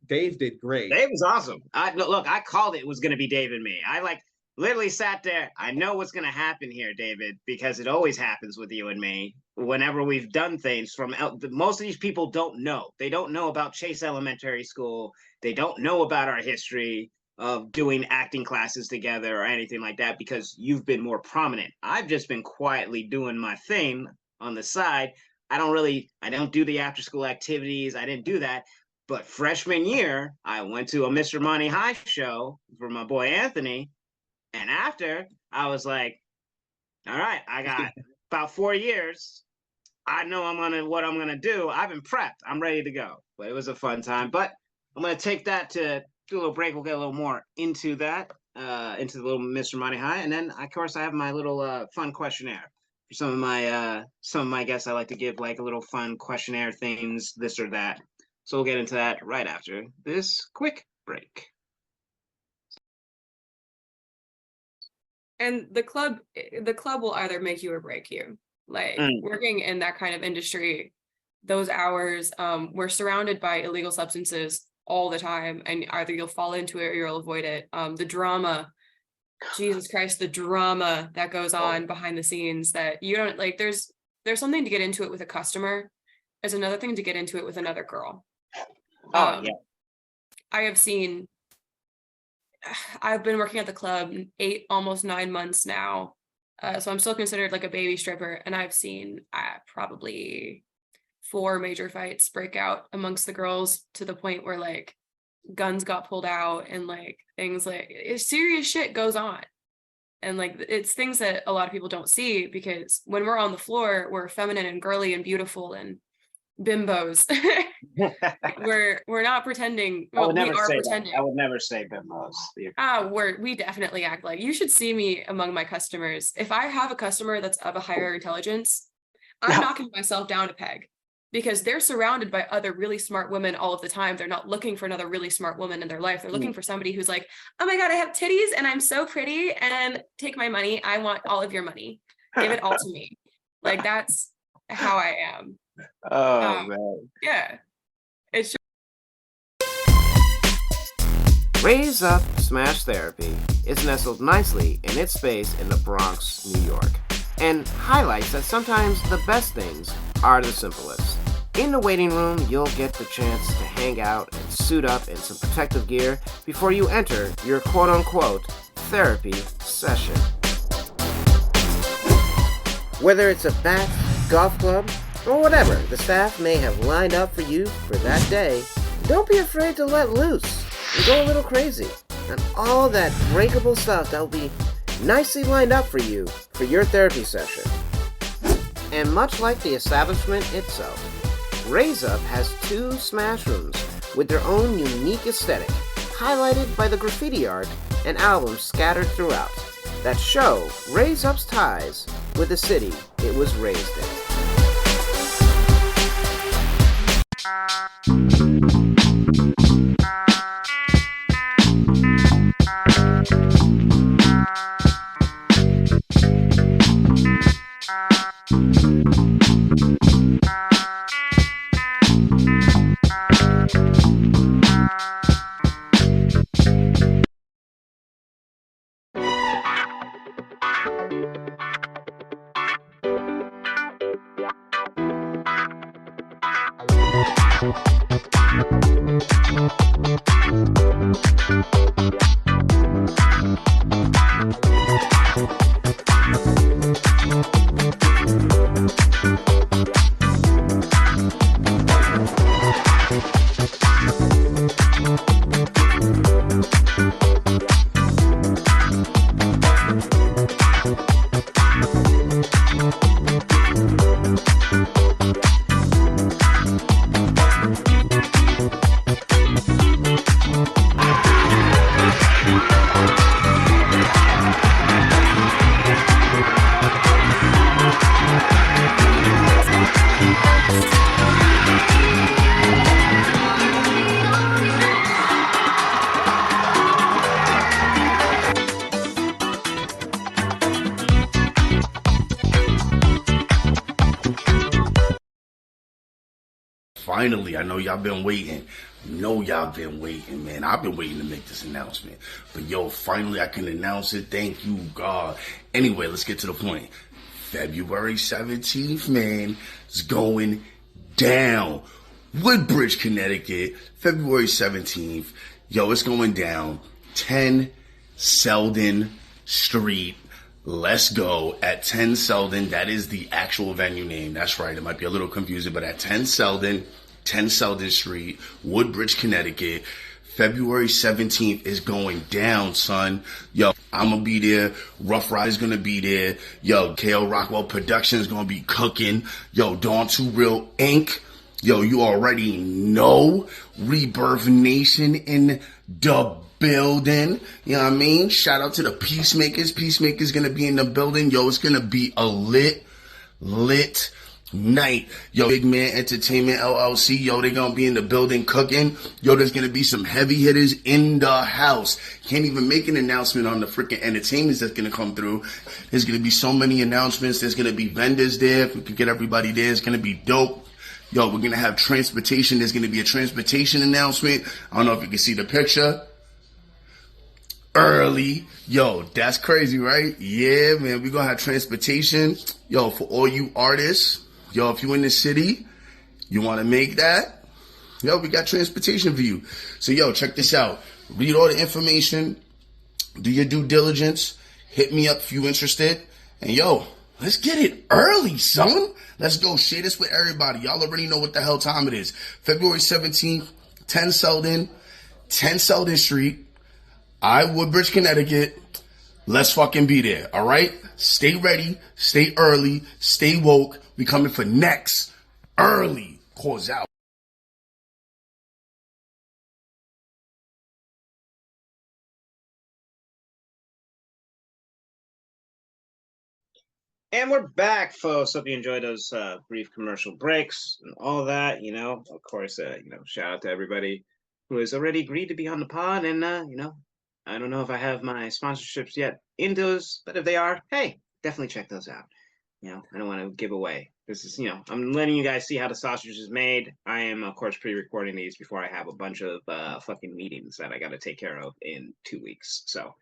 [SPEAKER 3] did great.
[SPEAKER 2] Dave was awesome. I called it was going to be Dave and me. literally sat there. I know what's going to happen here, David, because it always happens with you and me. Whenever we've done things most of these people don't know. They don't know about Chase Elementary School. They don't know about our history of doing acting classes together or anything like that because you've been more prominent. I've just been quietly doing my thing on the side. I don't do the after school activities. I didn't do that. But freshman year, I went to a Mr. Monti High Show for my boy Anthony. And after, I was like, all right, I got about 4 years. I know what I'm gonna do. I've been prepped. I'm ready to go. But it was a fun time. But I'm gonna take that to do a little break. We'll get a little more into that, into the little Mr. Monti High. And then of course I have my little fun questionnaire. For some of my guests, I like to give like a little fun questionnaire things, this or that. So we'll get into that right after this quick break.
[SPEAKER 8] And the club will either make you or break you. Like working in that kind of industry, those hours, we're surrounded by illegal substances all the time, and either you'll fall into it or you'll avoid it. The drama, Jesus Christ, the drama that goes on behind the scenes that you don't like. There's something to get into it with a customer. There's another thing to get into it with another girl.
[SPEAKER 2] Yeah.
[SPEAKER 8] I've been working at the club 8, almost 9 months now. So I'm still considered like a baby stripper. And I've seen probably 4 major fights break out amongst the girls to the point where like guns got pulled out and like things like serious shit goes on. And like, it's things that a lot of people don't see because when we're on the floor, we're feminine and girly and beautiful and bimbos. we're not pretending. Well, we are pretending.
[SPEAKER 2] I would never say bimbos.
[SPEAKER 8] We definitely act like. You should see me among my customers. If I have a customer that's of a higher intelligence, I'm knocking myself down a peg because they're surrounded by other really smart women all of the time. They're not looking for another really smart woman in their life. They're looking for somebody who's like, oh my God, I have titties and I'm so pretty and take my money. I want all of your money. Give it all to me. Like that's how I am.
[SPEAKER 2] Oh man.
[SPEAKER 8] Yeah. It's
[SPEAKER 2] Raise Up Smash Therapy is nestled nicely in its space in the Bronx, New York, and highlights that sometimes the best things are the simplest. In the waiting room, you'll get the chance to hang out and suit up in some protective gear before you enter your quote-unquote therapy session. Whether it's a bat, golf club, or whatever the staff may have lined up for you for that day, don't be afraid to let loose and go a little crazy on all that breakable stuff that will be nicely lined up for you for your therapy session. And much like the establishment itself, Raise Up has 2 smash rooms with their own unique aesthetic, highlighted by the graffiti art and albums scattered throughout that show Raise Up's ties with the city it was raised in.
[SPEAKER 7] finally, I know y'all been waiting. Man. I've been waiting to make this announcement. But yo, finally I can announce it. Thank you, God. Anyway, let's get to the point. February 17th, man, is going down. Woodbridge, Connecticut, February 17th. Yo, it's going down. 10 Selden Street. Let's go at 10 Selden. That is the actual venue name. That's right. It might be a little confusing, but at 10 Selden Street, Woodbridge, Connecticut, February 17th is going down, son. Yo, I'm gonna be there. Rough Rider's gonna be there. Yo, KO Rockwell Productions gonna be cooking. Yo, Dawn 2 Real Inc. Yo, you already know. Rebirth Nation in the building. You know what I mean? Shout out to the Peacemakers. Peacemakers gonna be in the building. Yo, it's gonna be a lit night. Yo, Big Man Entertainment LLC. Yo, they gonna be in the building cooking. Yo, there's gonna be some heavy hitters in the house. Can't even make an announcement on the freaking entertainments that's gonna come through. There's gonna be so many announcements. There's gonna be vendors there. If we can get everybody there, it's gonna be dope. Yo, we're gonna have transportation. There's gonna be a transportation announcement. I don't know if you can see the picture. Early. Yo, that's crazy, right? Yeah, man, we're gonna have transportation. Yo, for all you artists, yo, if you in the city, you wanna make that, yo, we got transportation for you. So, yo, check this out. Read all the information. Do your due diligence. Hit me up if you interested. And, yo, let's get it early, son. Let's go. Share this with everybody. Y'all already know what the hell time it is. February 17th, 10 Selden Street. Woodbridge, Connecticut. Let's fucking be there, all right? Stay ready, stay early, stay woke. We coming for next. Early. Cause out.
[SPEAKER 2] And we're back, folks. Hope you enjoyed those brief commercial breaks and all that. You know, of course, shout out to everybody who has already agreed to be on the pod. And, I don't know if I have my sponsorships yet in those, but if they are, hey, definitely check those out. I don't want to give away. This is, I'm letting you guys see how the sausage is made. I am, of course, pre-recording these before I have a bunch of fucking meetings that I got to take care of in 2 weeks. So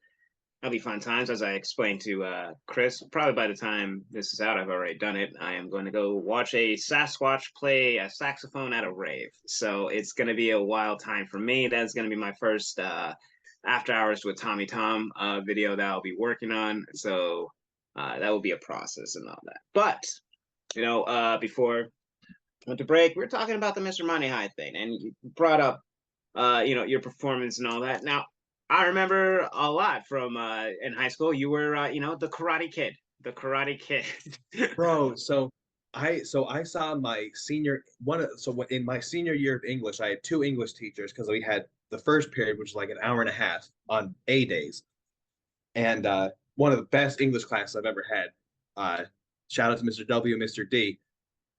[SPEAKER 2] that'll be fun times. As I explained to Chris, probably by the time this is out, I've already done it. I am going to go watch a Sasquatch play a saxophone at a rave. So it's going to be a wild time for me. That's going to be my first After Hours with Tommy Tom video that I'll be working on. So that will be a process and all that. But, before I went to break, we were talking about the Mr. Monti High thing. And you brought up, your performance and all that. Now, I remember a lot from in high school. You were, the Karate Kid. The Karate Kid.
[SPEAKER 3] Bro, so I saw my in my senior year of English, I had 2 English teachers because we had the first period, which was like an hour and a half on A days. And one of the best English classes I've ever had. Shout out to Mr. W, Mr. D.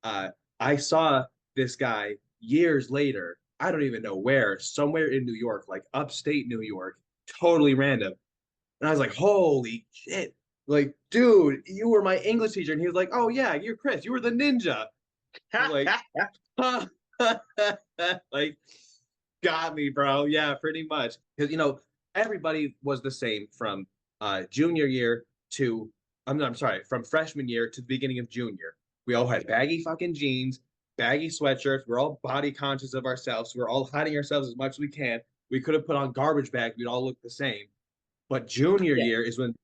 [SPEAKER 3] I saw this guy years later. I don't even know where, somewhere in New York, like upstate New York, totally random. And I was like, holy shit. Like, dude, you were my English teacher. And he was like, oh yeah, you're Chris. You were the ninja. Like, like, got me, bro. Yeah, pretty much. Because, everybody was the same from junior year to, I'm sorry, from freshman year to the beginning of junior. We all had baggy fucking jeans, baggy sweatshirts. We're all body conscious of ourselves. We're all hiding ourselves as much as we can. We could have put on garbage bags. We'd all look the same. But junior year is when,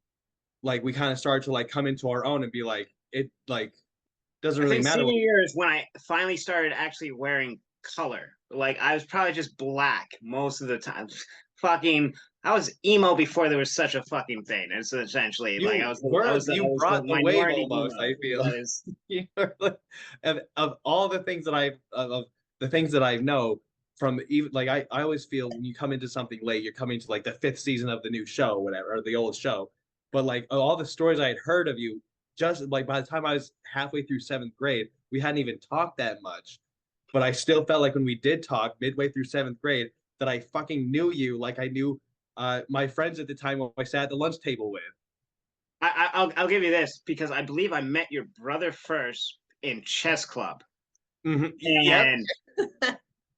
[SPEAKER 3] like, we kind of started to, like, come into our own and be like, it, like, doesn't really matter.
[SPEAKER 2] Senior year is when I finally started actually wearing color. Like, I was probably just black most of the time. I was emo before there was such a fucking thing. It's essentially
[SPEAKER 3] you brought the wave almost. I feel of all the things that I know from, even like I always feel when you come into something late, you're coming to like the 5th season of the new show, or whatever, or the old show. But like all the stories I had heard of you, just like by the time I was halfway through 7th grade, we hadn't even talked that much. But I still felt like when we did talk midway through 7th grade, that I fucking knew you like I knew my friends at the time when I sat at the lunch table with.
[SPEAKER 2] I'll give you this, because I believe I met your brother first in chess club.
[SPEAKER 3] Yep.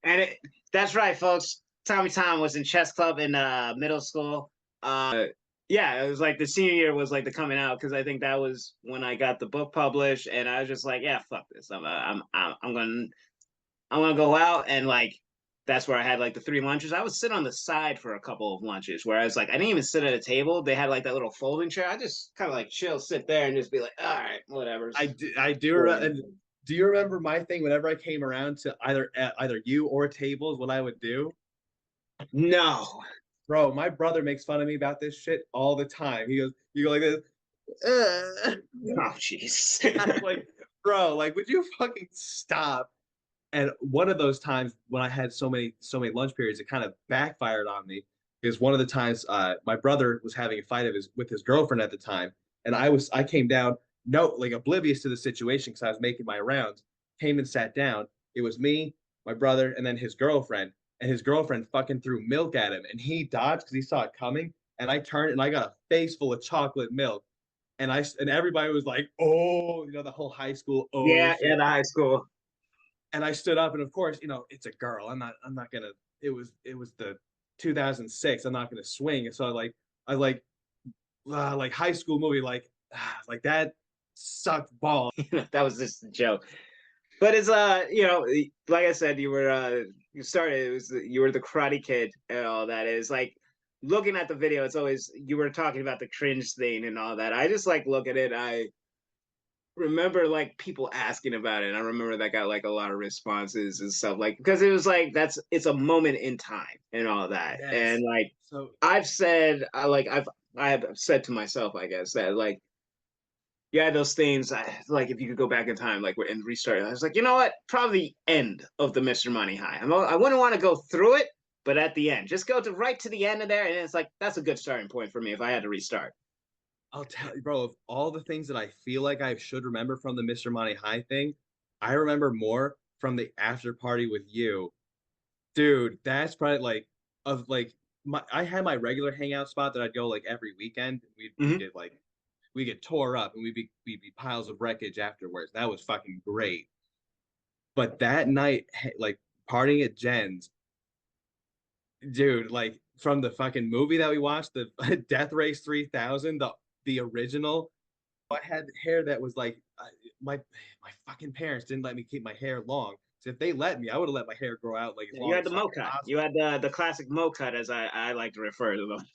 [SPEAKER 2] And that's right, folks. Tommy Tom was in chess club in middle school. Yeah, it was like the senior year was like the coming out because I think that was when I got the book published, and I was just like, yeah, fuck this. I'm gonna go out, and like that's where I had like the 3 lunches. I would sit on the side for a couple of lunches, whereas like I didn't even sit at a table. They had like that little folding chair. I just kind of like chill, sit there, and just be like, all right, whatever.
[SPEAKER 3] I do. And do you remember my thing? Whenever I came around to either you or tables, what I would do?
[SPEAKER 2] No,
[SPEAKER 3] bro, my brother makes fun of me about this shit all the time. He goes, you go like this.
[SPEAKER 2] Oh, jeez.
[SPEAKER 3] Like, bro, like, would you fucking stop? And one of those times when I had so many lunch periods, it kind of backfired on me. Because one of the times, my brother was having a fight with his girlfriend at the time, and I came down, like oblivious to the situation because I was making my rounds. Came and sat down. It was me, my brother, and then his girlfriend. And his girlfriend fucking threw milk at him, and he dodged because he saw it coming. And I turned and I got a face full of chocolate milk, and everybody was like, "Oh, the whole high school." Oh,
[SPEAKER 2] yeah,
[SPEAKER 3] shit.
[SPEAKER 2] yeah, the high school.
[SPEAKER 3] And I stood up, and of course, it's a girl. I'm not gonna. It was the 2006. I'm not gonna swing. And so I like high school movie, like that sucked balls.
[SPEAKER 2] That was just a joke. But it's like I said, you were you started. You were the Karate Kid and all that. Is like looking at the video. It's always you were talking about the cringe thing and all that. I just like look at it. I remember like people asking about it. And I remember that got like a lot of responses and stuff like because it was like it's a moment in time and all that.
[SPEAKER 3] Yes.
[SPEAKER 2] And like
[SPEAKER 3] So
[SPEAKER 2] I've said, I've said to myself, I guess that like. Yeah, those things. Like if you could go back in time, like and restart. I was like, you know what? Probably the end of the Mr. Money High. I wouldn't want to go through it, but at the end, just go right to the end of there, and it's like that's a good starting point for me if I had to restart.
[SPEAKER 3] I'll tell you, bro, of all the things that I feel like I should remember from the Mr. Money High thing, I remember more from the after party with you, dude. That's probably I had my regular hangout spot that I'd go like every weekend. We get tore up and we'd be piles of wreckage afterwards. That was fucking great. But that night, like partying at Jen's, dude, like from the fucking movie that we watched, the Death Race 3000, the original, I had hair that was like my fucking parents didn't let me keep my hair long. So if they let me, I would have let my hair grow out like as long
[SPEAKER 2] You had
[SPEAKER 3] as
[SPEAKER 2] the mo cut.
[SPEAKER 3] possible.
[SPEAKER 2] You had the classic mo cut, as I like to refer to them.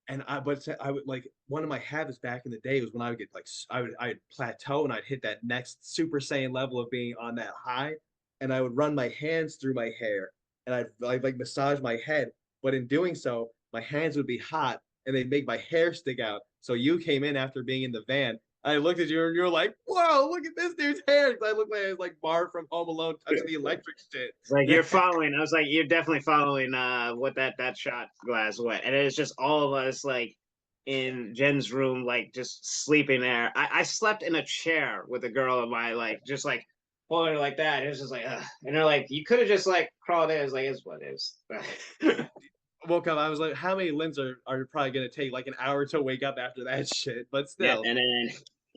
[SPEAKER 3] And I would like one of my habits back in the day was when I would get like I'd plateau and I'd hit that next Super Saiyan level of being on that high, and I would run my hands through my hair and I'd like massage my head, but in doing so, my hands would be hot and they'd make my hair stick out. So you came in after being in the van. I looked at you and you're like, "Whoa, look at this dude's hair!" I looked like I was like Bart from Home Alone touching the electric shit.
[SPEAKER 2] It's like you're following. I was like, you're definitely following what that shot glass went, and it's just all of us like in Jen's room, like just sleeping there. I slept in a chair with a girl in my like just like holding her like that. It was just like, ugh. And they're like, you could have just like crawled in. It's like, it's what it is.
[SPEAKER 3] Woke up, I was like, how many limbs are probably gonna take like an hour to wake up after that shit? But still.
[SPEAKER 2] Yeah, and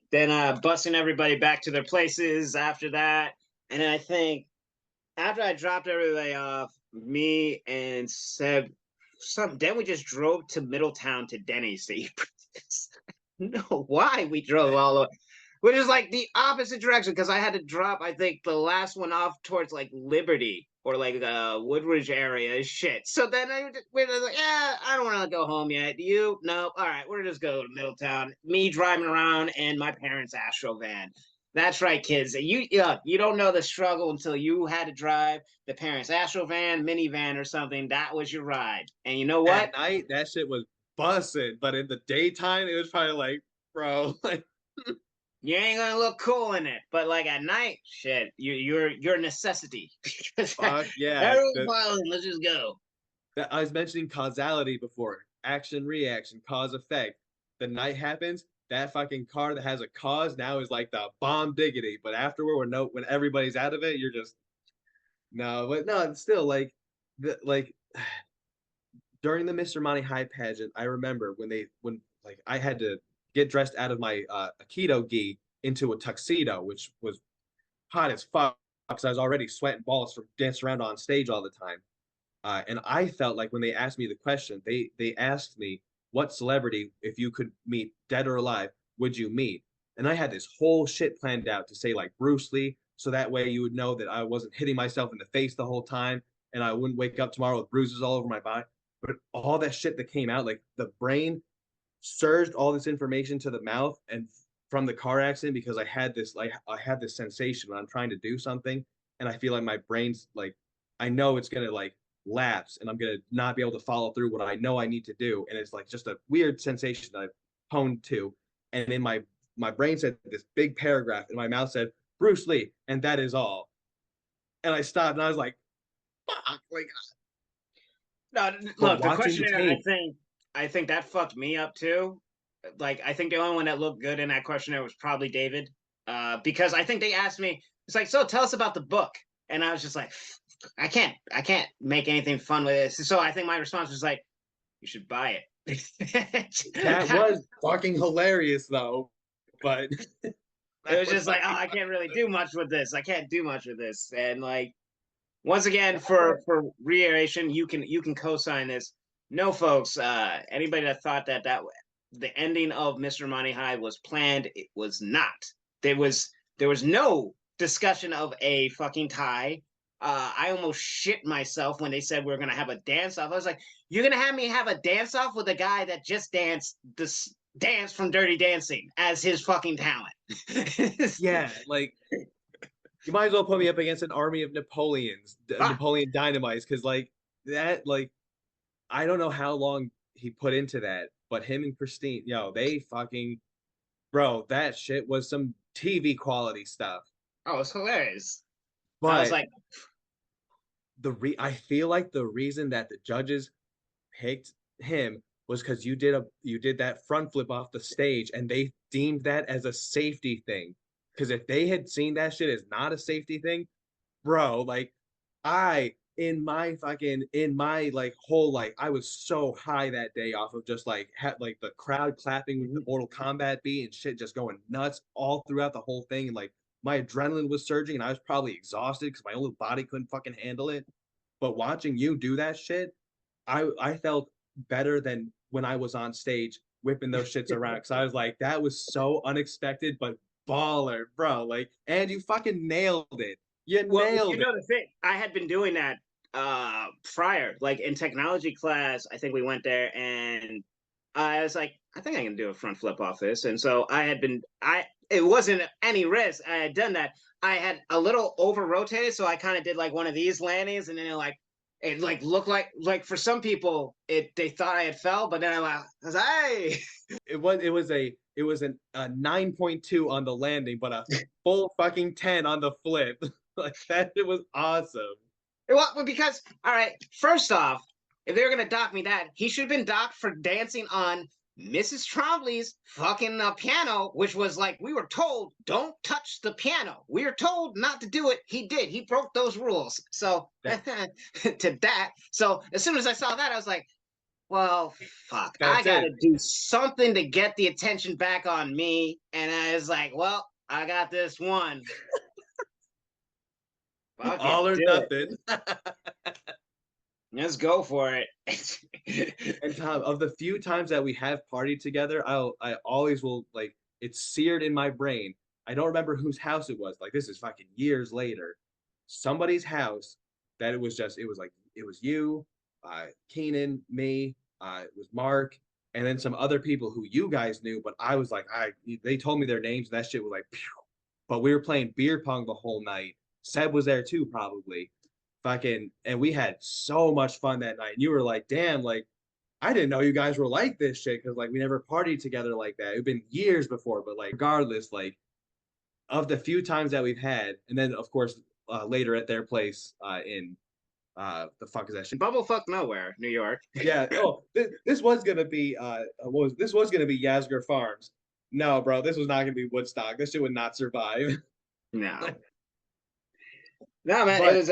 [SPEAKER 2] then busing everybody back to their places after that. And then I think after I dropped everybody off, me and Seb, then we just drove to Middletown to Denny's to eat breakfast. No, why we drove all the way, which is like the opposite direction because I had to drop, I think, the last one off towards like Liberty or like the Woodridge area. Shit. So then we're like, yeah, I don't want to go home yet. You? No. All right, we're just go to Middletown. Me driving around in my parents' Astro van. That's right, kids. You don't know the struggle until you had to drive the parents' Astro van, minivan, or something. That was your ride. And you know what?
[SPEAKER 3] At night, that shit was busting, but in the daytime, it was probably like, bro, like
[SPEAKER 2] you ain't gonna look cool in it. But like at night, shit, you're a necessity.
[SPEAKER 3] fuck yeah.
[SPEAKER 2] Everyone's filing. Let's just go.
[SPEAKER 3] I was mentioning causality before. Action, reaction, cause, effect. The night happens. That fucking car that has a cause now is like the bomb diggity. But afterward, when everybody's out of it, you're just no. But no, it's still like during the Mr. Monty High pageant, I remember when I had to get dressed out of my Aikido gi into a tuxedo, which was hot as fuck. because I was already sweating balls from dancing around on stage all the time. And I felt like when they asked me the question, they asked me, what celebrity, if you could meet dead or alive, would you meet? And I had this whole shit planned out to say like Bruce Lee, so that way you would know that I wasn't hitting myself in the face the whole time and I wouldn't wake up tomorrow with bruises all over my body. But all that shit that came out, like the brain surged all this information to the mouth and from the car accident, because I had this sensation when I'm trying to do something and I feel like my brain's like, I know it's gonna like lapse and I'm gonna not be able to follow through what I know I need to do. And it's like just a weird sensation that I've honed to. And in my brain said this big paragraph and my mouth said Bruce Lee, and that is all. And I stopped and I was like, fuck, like
[SPEAKER 2] No, look, the questionnaire, I think that fucked me up too. Like, I think the only one that looked good in that questionnaire was probably David. Because I think they asked me, it's like, so tell us about the book. And I was just like, I can't make anything fun with this. So I think my response was like, you should buy it.
[SPEAKER 3] that was fucking hilarious though. But
[SPEAKER 2] it was just like, oh, I can't really do much with this. I can't do much with this. And like, once again, for reiteration, you can co-sign this. No, folks, anybody that thought that the ending of Mr. Monti High was planned, it was not. There was no discussion of a fucking tie. I almost shit myself when they said we were gonna have a dance off. I was like, you're gonna have me have a dance off with a guy that just danced this dance from Dirty Dancing as his fucking talent.
[SPEAKER 3] Yeah, like you might as well put me up against an army of Napoleon Dynamites, because like that, like I don't know how long he put into that, but him and Christine, they fucking, bro, that shit was some TV quality stuff.
[SPEAKER 2] Oh, it's hilarious.
[SPEAKER 3] But
[SPEAKER 2] I was like,
[SPEAKER 3] I feel like the reason that the judges picked him was because you did that front flip off the stage, and they deemed that as a safety thing. Because if they had seen that shit as not a safety thing, bro, like in my like whole, like I was so high that day off of just like like the crowd clapping with the Mortal Kombat beat and shit just going nuts all throughout the whole thing, and like my adrenaline was surging and I was probably exhausted because my own little body couldn't fucking handle it. But watching you do that shit, I felt better than when I was on stage whipping those shits around, because I was like, that was so unexpected but baller, bro. Like, and you fucking nailed it. You nailed it.
[SPEAKER 2] The thing, I had been doing that prior, like in technology class. I think we went there and I was like, I think I can do a front flip off this. And so it wasn't any risk. I had done that. I had a little over rotated, so I kind of did like one of these landings, and then it looked like for some people they thought I had fell, but then I was like, hey.
[SPEAKER 3] It was a 9.2 on the landing, but a full fucking 10 on the flip. Like that, it was awesome.
[SPEAKER 2] Well, because all right, first off, if they were gonna dock me that, he should have been docked for dancing on Mrs. Trombley's fucking piano, which was like, we were told, don't touch the piano. We were told not to do it. He did. He broke those rules. So to that. So as soon as I saw that, I was like, well, fuck. I gotta do something to get the attention back on me. And I was like, well, I got this one.
[SPEAKER 3] All or nothing.
[SPEAKER 2] Let's go for it.
[SPEAKER 3] And Tom, of the few times that we have partied together, I always will, like, it's seared in my brain. I don't remember whose house it was. Like, this is fucking years later. Somebody's house that it was you, Keenan, me, it was Mark, and then some other people who you guys knew, but I was like, they told me their names, and that shit was like, phew. But we were playing beer pong the whole night. Seb was there too, probably. Fucking, and we had so much fun that night. And you were like, damn, like, I didn't know you guys were like this shit, because like we never partied together like that. It'd been years before, but like regardless, like of the few times that we've had, and then of course later at their place in the fuck is that shit?
[SPEAKER 2] Bumblefuck Nowhere, New York.
[SPEAKER 3] Yeah. Oh, this was gonna be this was gonna be Yasgur Farms. No, bro, this was not gonna be Woodstock. This shit would not survive.
[SPEAKER 2] No. No, man, it was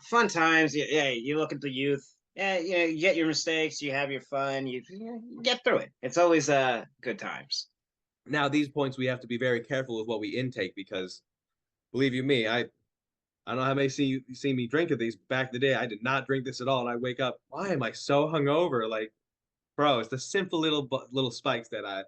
[SPEAKER 2] fun times. Yeah, you look at the youth. Yeah, you get your mistakes, you have your fun, you get through it. It's always good times.
[SPEAKER 3] Now, these points we have to be very careful with what we intake, because believe you me, I I don't know how many see me drink of these. Back in the day, I did not drink this at all, and I wake up, why am I so hungover? Like, bro, it's the simple little spikes that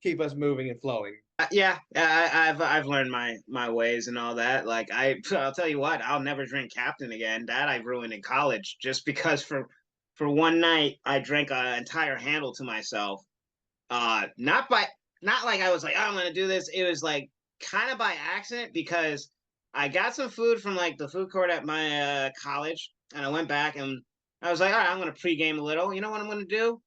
[SPEAKER 3] keep us moving and flowing.
[SPEAKER 2] I've learned my ways and all that. Like I'll tell you what, I'll never drink Captain again. That I ruined in college just because for one night I drank an entire handle to myself. Not like I was like, oh, I'm gonna do this. It was like kind of by accident because I got some food from like the food court at my college, and I went back and I was like, all right, I'm gonna pregame a little. You know what I'm gonna do?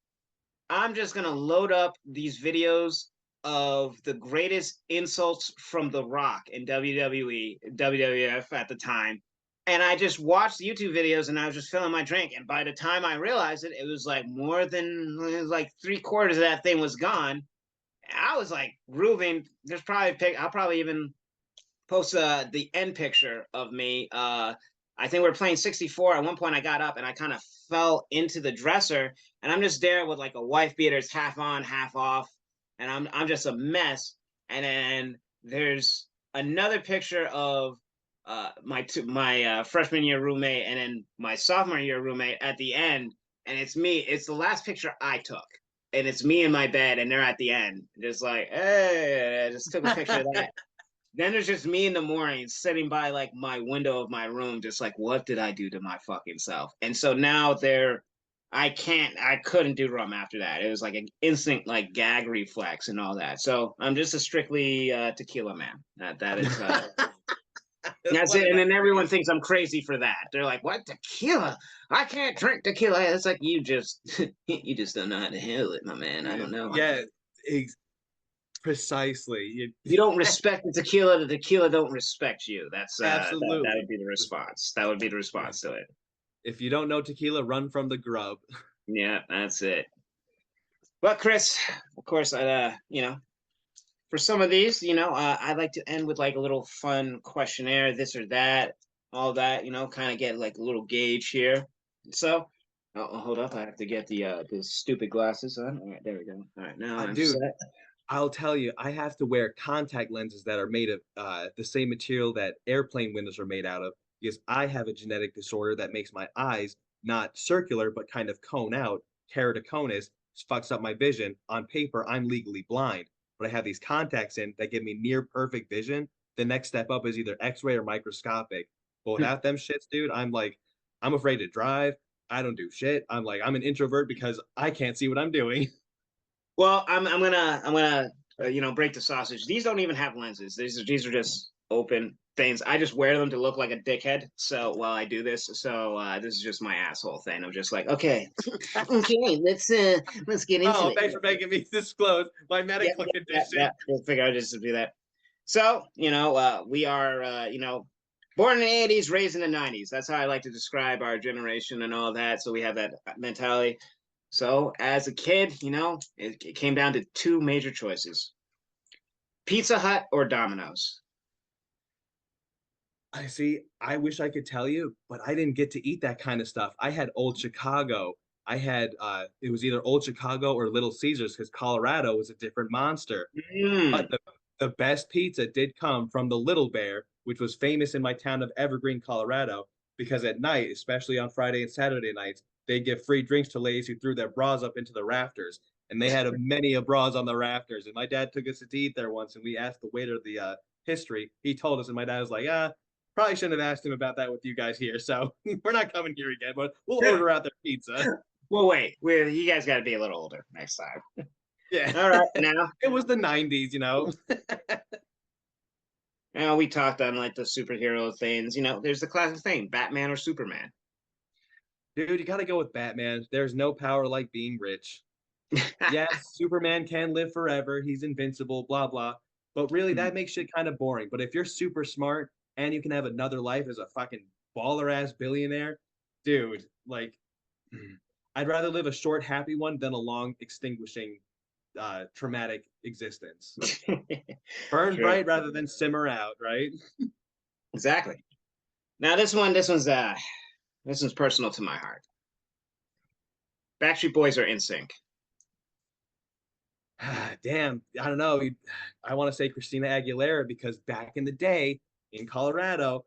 [SPEAKER 2] I'm just gonna load up these videos of the greatest insults from The Rock in WWE, WWF at the time. And I just watched YouTube videos and I was just filling my drink. And by the time I realized it, it was like like 3/4 of that thing was gone. I was like grooving. I'll probably even post the end picture of me. I think we were playing 64. At one point, I got up and I kind of fell into the dresser, and I'm just there with like a wife beater, it's half on, half off, and I'm just a mess. And then there's another picture of my freshman year roommate and then my sophomore year roommate at the end, and it's me. It's the last picture I took, and it's me in my bed, and they're at the end, just like, hey, I just took a picture of that. Then there's just me in the morning sitting by like my window of my room, just like, what did I do to my fucking self? And so now I couldn't do rum after that. It was like an instant like gag reflex and all that. So I'm just a strictly tequila man. That is that's it. And then everyone thinks I'm crazy for that. They're like, what, tequila? I can't drink tequila. It's like you just don't know how to handle it, my man. I don't know.
[SPEAKER 3] Yeah, precisely.
[SPEAKER 2] You don't respect the tequila don't respect you. That's
[SPEAKER 3] absolutely
[SPEAKER 2] that would be the response. That would be the response to it.
[SPEAKER 3] If you don't know tequila, run from the grub.
[SPEAKER 2] Yeah, that's it. But Chris, of course, for some of these, I'd like to end with like a little fun questionnaire, this or that, all that, kind of get like a little gauge here. So, hold up, I have to get the stupid glasses on. All right, there we go. All right, now I'm
[SPEAKER 3] dude,
[SPEAKER 2] set.
[SPEAKER 3] I'll tell you, I have to wear contact lenses that are made of the same material that airplane windows are made out of, because I have a genetic disorder that makes my eyes not circular, but kind of cone out, keratoconus, fucks up my vision. On paper, I'm legally blind, but I have these contacts in that give me near perfect vision. The next step up is either X-ray or microscopic. But without them shits, dude, I'm afraid to drive. I don't do shit. I'm an introvert because I can't see what I'm doing.
[SPEAKER 2] Well, I'm gonna break the sausage. These don't even have lenses. These are just open things. I just wear them to look like a dickhead. So while I do this, this is just my asshole thing. I'm just like, okay, let's get into it.
[SPEAKER 3] Thanks for making me disclose my medical condition.
[SPEAKER 2] Yeah, we'll figure out just to do that. So we are born in the 80s, raised in the 90s. That's how I like to describe our generation and all that. So we have that mentality. So as a kid, it came down to two major choices: Pizza Hut or Domino's.
[SPEAKER 3] I wish I could tell you, but I didn't get to eat that kind of stuff. I had Old Chicago. I had it was either Old Chicago or Little Caesars, because Colorado was a different monster. But the best pizza did come from the Little Bear, which was famous in my town of Evergreen, Colorado, because at night, especially on Friday and Saturday nights, they give free drinks to ladies who threw their bras up into the rafters. And they had many bras on the rafters. And my dad took us to eat there once, and we asked the waiter the history. He told us, and my dad was like, probably shouldn't have asked him about that with you guys here. So we're not coming here again, but we'll order out their pizza.
[SPEAKER 2] Well, wait, you guys got to be a little older next time.
[SPEAKER 3] Yeah.
[SPEAKER 2] All right, now.
[SPEAKER 3] It was the 90s,
[SPEAKER 2] Now we talked on like the superhero things. There's the classic thing: Batman or Superman.
[SPEAKER 3] Dude, you got to go with Batman. There's no power like being rich. Yes, Superman can live forever. He's invincible, blah, blah. But really, that makes shit kind of boring. But if you're super smart and you can have another life as a fucking baller-ass billionaire, dude, I'd rather live a short, happy one than a long, extinguishing, traumatic existence. Burn bright rather than simmer out, right?
[SPEAKER 2] Exactly. Now this one's personal to my heart. Backstreet Boys or NSYNC?
[SPEAKER 3] Damn, I don't know. I want to say Christina Aguilera, because back in the day in Colorado,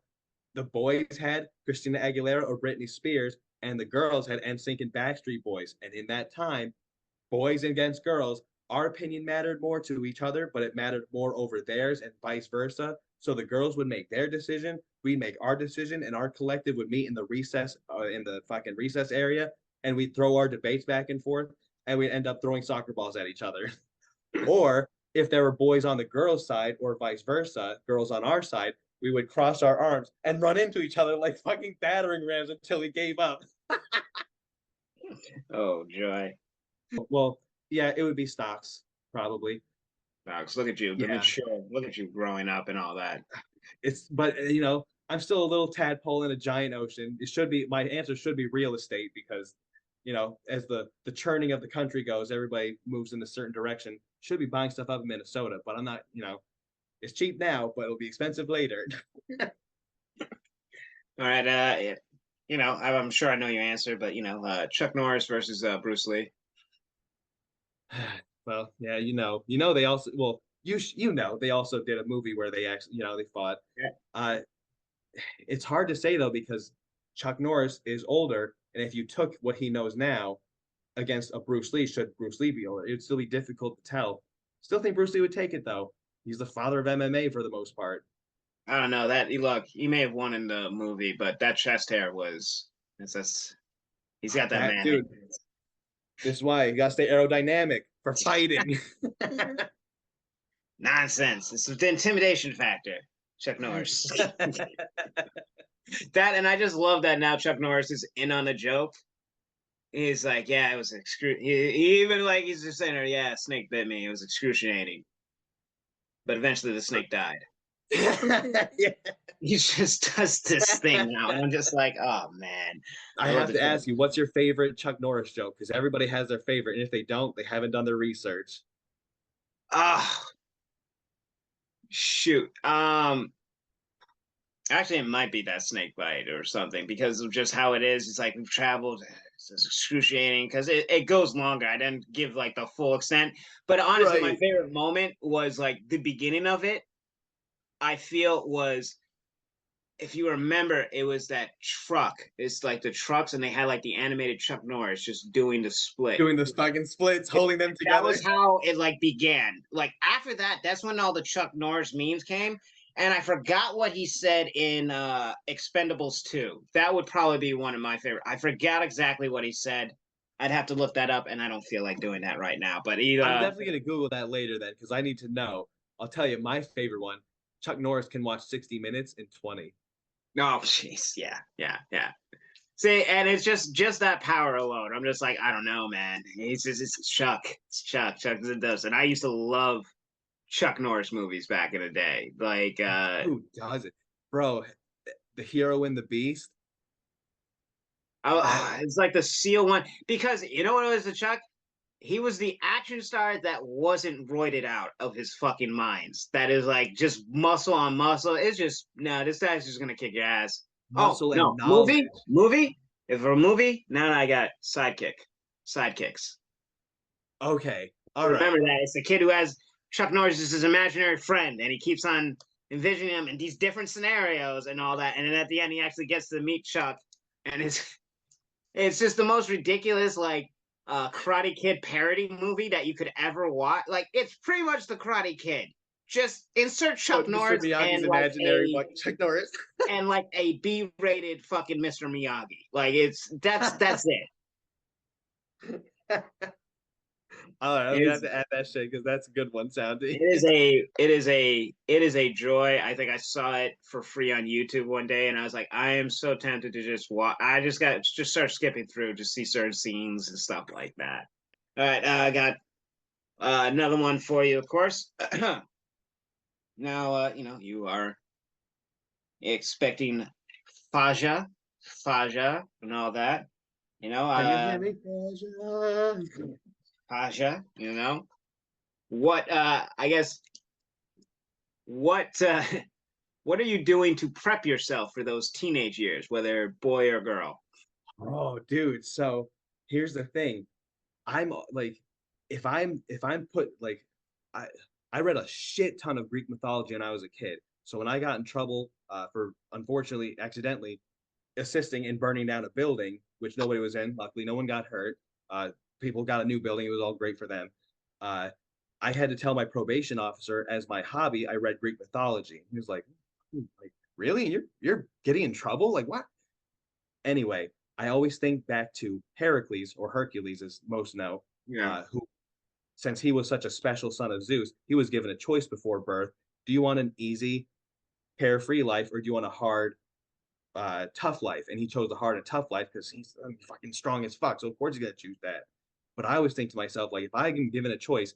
[SPEAKER 3] the boys had Christina Aguilera or Britney Spears, and the girls had NSYNC and Backstreet Boys. And in that time, boys against girls, our opinion mattered more to each other, but it mattered more over theirs and vice versa. So the girls would make their decision, we'd make our decision, and our collective would meet in the recess, in the fucking recess area, and we'd throw our debates back and forth, and we'd end up throwing soccer balls at each other. Or if there were boys on the girls' side or vice versa, girls on our side, we would cross our arms and run into each other like fucking battering rams until we gave up.
[SPEAKER 2] Oh, joy.
[SPEAKER 3] Well, yeah, it would be stocks, probably.
[SPEAKER 2] Alex, look at you, the mature. Look at you growing up and all that.
[SPEAKER 3] But I'm still a little tadpole in a giant ocean. My answer should be real estate because, as the churning of the country goes, everybody moves in a certain direction. Should be buying stuff up in Minnesota, but I'm not, it's cheap now, but it'll be expensive later.
[SPEAKER 2] All right, I'm sure I know your answer, but Chuck Norris versus Bruce Lee.
[SPEAKER 3] Well, yeah, they also they also did a movie where they actually they fought.
[SPEAKER 2] Yeah.
[SPEAKER 3] It's hard to say though because Chuck Norris is older, and if you took what he knows now against a Bruce Lee, should Bruce Lee be older, it'd still be difficult to tell. Still think Bruce Lee would take it though. He's the father of MMA for the most part.
[SPEAKER 2] I don't know that he may have won in the movie, but that chest hair he's got that man.
[SPEAKER 3] Dude. This is why you gotta stay aerodynamic for fighting.
[SPEAKER 2] Nonsense. It's the intimidation factor, Chuck Norris. And I just love that now Chuck Norris is in on the joke. He's like, yeah, it was excruciating. Even like he's just saying, yeah, snake bit me. It was excruciating. But eventually the snake died.
[SPEAKER 3] Yeah.
[SPEAKER 2] He just does this thing now. And I'm just like, oh man.
[SPEAKER 3] I have to ask you, what's your favorite Chuck Norris joke? Because everybody has their favorite, and if they don't, they haven't done their research.
[SPEAKER 2] Shoot. Actually, it might be that snake bite or something because of just how it is. It's like we've traveled. It's excruciating because it goes longer. I didn't give like the full extent, but honestly, my favorite moment was like the beginning of it. I feel was, if you remember, it was that truck. It's like the trucks, and they had like the animated Chuck Norris just doing the split,
[SPEAKER 3] doing the fucking splits, holding them together.
[SPEAKER 2] That was how it like began. Like after that, that's when all the Chuck Norris memes came. And I forgot what he said in Expendables 2. That would probably be one of my favorite. I forgot exactly what he said. I'd have to look that up, and I don't feel like doing that right now. But I'm
[SPEAKER 3] definitely going to Google that later then, because I need to know. I'll tell you my favorite one. Chuck Norris can watch 60 Minutes in 20.
[SPEAKER 2] Oh, jeez. Yeah. See, and it's just that power alone. I'm just like, I don't know, man. It's Chuck. It's Chuck. Chuck does. And I used to love Chuck Norris movies back in the day. Like
[SPEAKER 3] who does it? Bro, The Hero and the Beast.
[SPEAKER 2] It's like the SEAL one. Because you know what it was to Chuck? He was the action star that wasn't roided out of his fucking minds. That is like just muscle on muscle. It's just this guy's just gonna kick your ass.
[SPEAKER 3] Muscle and knowledge.
[SPEAKER 2] Movie. If for a movie, now I got sidekicks.
[SPEAKER 3] Okay, all right.
[SPEAKER 2] Remember that it's the kid who has Chuck Norris is his imaginary friend, and he keeps on envisioning him in these different scenarios and all that. And then at the end, he actually gets to meet Chuck, and it's just the most ridiculous like Karate Kid parody movie that you could ever watch. Like it's pretty much the Karate Kid. Just insert Chuck Norris and
[SPEAKER 3] imaginary Chuck Norris
[SPEAKER 2] and like a B-rated fucking Mr. Miyagi. Like that's it.
[SPEAKER 3] All right, I'm gonna have to add that shit because that's a good one sounding.
[SPEAKER 2] It is a joy. I think I saw it for free on YouTube one day, and I was like, I am so tempted to just watch. I just start skipping through, just see certain scenes and stuff like that. All right, I got another one for you, of course. Now, you are expecting Faja, and all that. Faja, what what are you doing to prep yourself for those teenage years, whether boy or girl?
[SPEAKER 3] Oh, dude. So here's the thing. I'm like, if I'm put like, I read a shit ton of Greek mythology when I was a kid. So when I got in trouble for unfortunately accidentally assisting in burning down a building, which nobody was in. Luckily, no one got hurt. People got a new building. It was all great for them. I had to tell my probation officer as my hobby, I read Greek mythology. He was like, really? You're getting in trouble? Like what? Anyway, I always think back to Heracles, or Hercules, as most know, who, since he was such a special son of Zeus, he was given a choice before birth. Do you want an easy, carefree life, or do you want a hard, tough life? And he chose the hard and tough life because he's fucking strong as fuck. So of course he's gonna choose that. But I always think to myself, like, if I am given a choice,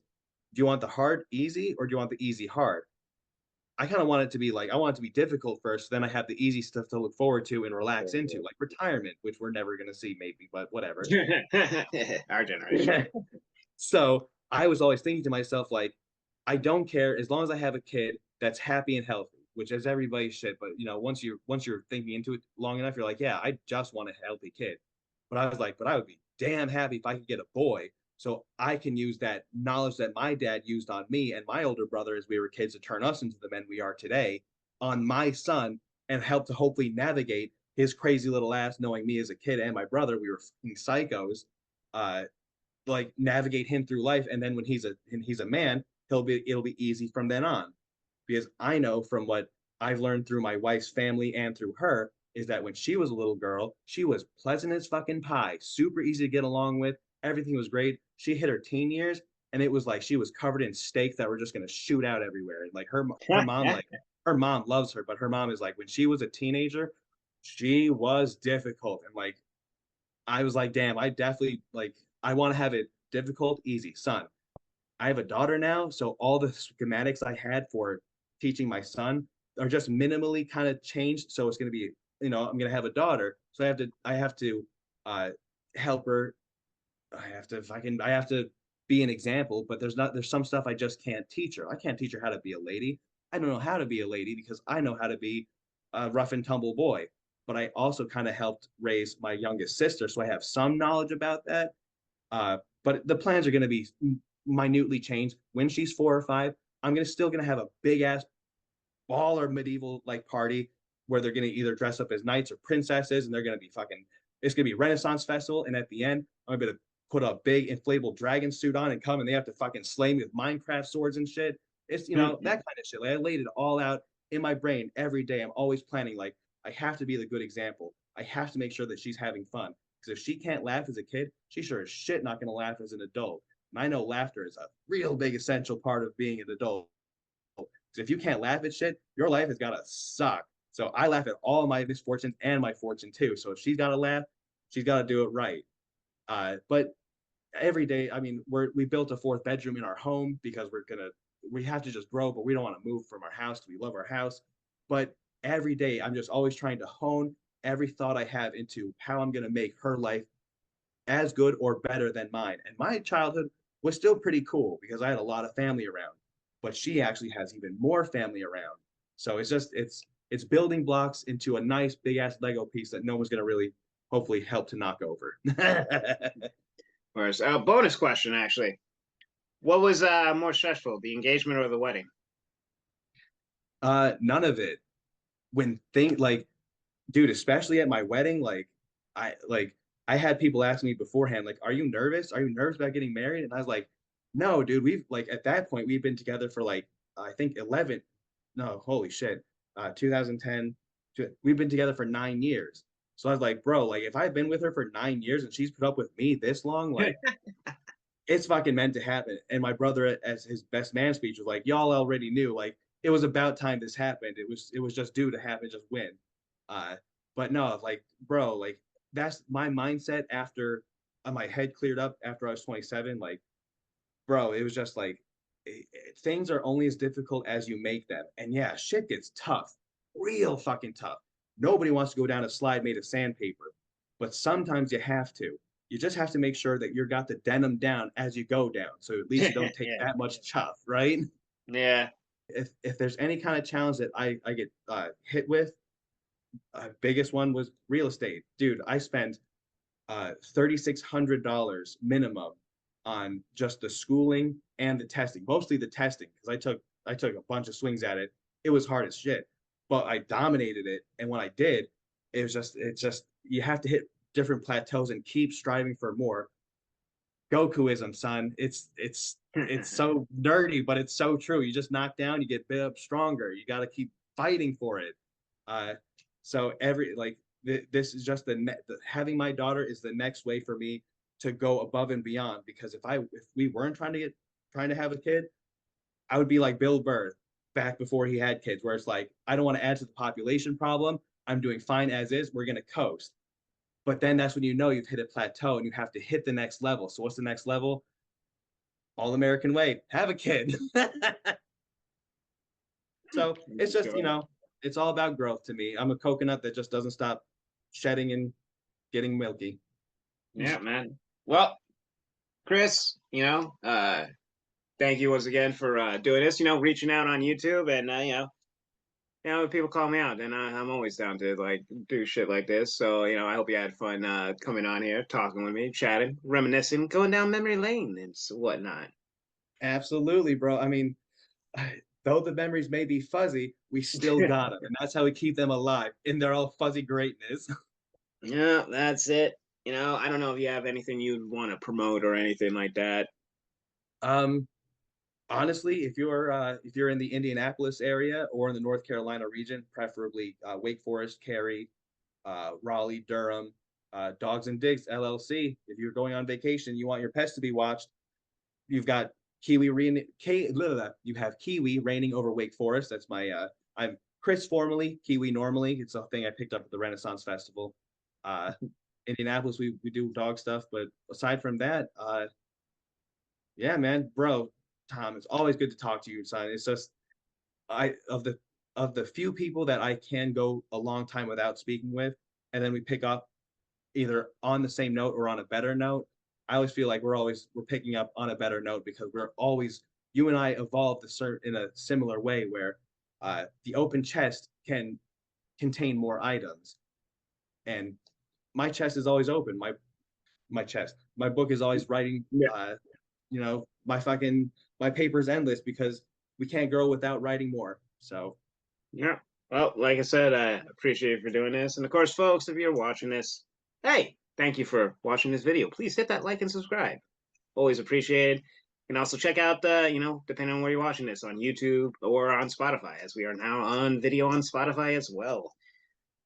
[SPEAKER 3] do you want the hard easy, or do you want the easy hard? I kind of want it to be like, I want it to be difficult first, then I have the easy stuff to look forward to and relax into, like retirement, which we're never going to see maybe, but whatever.
[SPEAKER 2] Our generation.
[SPEAKER 3] So I was always thinking to myself, like, I don't care as long as I have a kid that's happy and healthy, which is everybody's shit. But once you're thinking into it long enough, you're like, yeah, I just want a healthy kid. But I was like, but I would be damn happy if I could get a boy, so I can use that knowledge that my dad used on me and my older brother as we were kids to turn us into the men we are today on my son, and help to hopefully navigate his crazy little ass, knowing me as a kid and my brother, we were fucking psychos, like navigate him through life. And then when he's a man, it'll be easy from then on. Because I know from what I've learned through my wife's family and through her is that when she was a little girl, she was pleasant as fucking pie, super easy to get along with. Everything was great. She hit her teen years, and it was like she was covered in steak that were just gonna shoot out everywhere. And like her mom, like her mom loves her, but her mom is like, when she was a teenager, she was difficult. And like I was like, damn, I definitely like I want to have it difficult, easy, son. I have a daughter now, so all the schematics I had for teaching my son are just minimally kind of changed. So it's gonna be, I'm gonna have a daughter, so I have to help her. I have to be an example, but there's some stuff I just can't teach her. I can't teach her how to be a lady. I don't know how to be a lady because I know how to be a rough and tumble boy. But I also kind of helped raise my youngest sister, so I have some knowledge about that. But the plans are going to be minutely changed. When she's 4 or 5, I'm still gonna have a big ass baller medieval like party where they're gonna either dress up as knights or princesses, and they're gonna be fucking. It's gonna be Renaissance festival, and at the end, I'm gonna put a big inflatable dragon suit on and come, and they have to fucking slay me with Minecraft swords and shit. It's that kind of shit. Like I laid it all out in my brain every day. I'm always planning, like, I have to be the good example. I have to make sure that she's having fun. Because if she can't laugh as a kid, she sure as shit not gonna laugh as an adult. And I know laughter is a real big essential part of being an adult. Because if you can't laugh at shit, your life has gotta suck. So I laugh at all my misfortunes and my fortune too. So if she's gotta laugh, she's gotta do it right. But every day, I mean, we built a 4th bedroom in our home because we have to just grow, but we don't want to move from our house. We love our house. But every day, I'm just always trying to hone every thought I have into how I'm going to make her life as good or better than mine. And my childhood was still pretty cool because I had a lot of family around, but she actually has even more family around. So it's building blocks into a nice big ass Lego piece that no one's going to really hopefully help to knock over.
[SPEAKER 2] Whereas, bonus question, actually. What was more stressful, the engagement or the wedding?
[SPEAKER 3] None of it. Dude, especially at my wedding, I had people ask me beforehand, like, are you nervous? Are you nervous about getting married? And I was like, no, dude, at that point, we've been together for I think 2010, we've been together for 9 years. So I was like, bro, like if I've been with her for 9 years and she's put up with me this long, like it's fucking meant to happen. And my brother, as his best man speech, was like, y'all already knew, like it was about time this happened. It was just due to happen, just win. But no, like, bro, like that's my mindset after my head cleared up after I was 27. Like, bro, it was just like things are only as difficult as you make them. And yeah, shit gets tough, real fucking tough. Nobody wants to go down a slide made of sandpaper, but sometimes you have to. You just have to make sure that you got the denim down as you go down, so at least you don't take that much chuff, right?
[SPEAKER 2] Yeah.
[SPEAKER 3] If there's any kind of challenge that I get hit with, biggest one was real estate. Dude, I spent $3,600 minimum on just the schooling and the testing, mostly the testing, because I took a bunch of swings at it. It was hard as shit. but I dominated it. And when I did, it's just you have to hit different plateaus and keep striving for more. Gokuism, son. It's so nerdy, but it's so true. You just knock down, you get bit up stronger. You got to keep fighting for it. So this is just having my daughter is the next way for me to go above and beyond. Because if we weren't trying to have a kid, I would be like Bill Burr back before he had kids, where it's like, I don't want to add to the population problem. I'm doing fine as is. We're gonna coast. But then that's when you know you've hit a plateau and you have to hit the next level. So what's the next level? All American way, have a kid. So it's just, it's all about growth to me. I'm a coconut that just doesn't stop shedding and getting milky.
[SPEAKER 2] Yeah, man. Well, Chris, thank you once again for doing this, reaching out on YouTube and, people call me out, and I'm always down to do shit like this. So I hope you had fun coming on here, talking with me, chatting, reminiscing, going down memory lane and whatnot.
[SPEAKER 3] Absolutely, bro. I mean, though the memories may be fuzzy, we still got them, and that's how we keep them alive in their all fuzzy greatness.
[SPEAKER 2] Yeah, that's it. I don't know if you have anything you'd want to promote or anything like that.
[SPEAKER 3] Honestly, if you're in the Indianapolis area or in the North Carolina region, preferably Wake Forest, Cary, Raleigh, Durham, Dogs and Digs LLC. If you're going on vacation, you want your pets to be watched. You've got you have Kiwi reigning over Wake Forest. That's I'm Chris formerly, Kiwi normally. It's a thing I picked up at the Renaissance Festival. Indianapolis, we do dog stuff, but aside from that, yeah, man, bro. Tom, it's always good to talk to you, son. It's just of the few people that I can go a long time without speaking with, and then we pick up either on the same note or on a better note. I always feel like we're picking up on a better note because you and I evolved in a similar way where the open chest can contain more items, and my chest is always open. My book is always writing. My paper's endless because we can't grow without writing more. So,
[SPEAKER 2] yeah. Well, like I said, I appreciate you for doing this. And of course, folks, if you're watching this, hey, thank you for watching this video. Please hit that like and subscribe. Always appreciated. You can also check out depending on where you're watching this, on YouTube or on Spotify, as we are now on video on Spotify as well.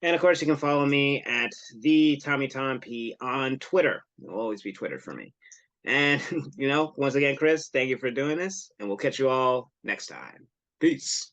[SPEAKER 2] And of course, you can follow me at the Tommy Tom P on Twitter. It'll always be Twitter for me. And, once again, Chris, thank you for doing this, and we'll catch you all next time. Peace.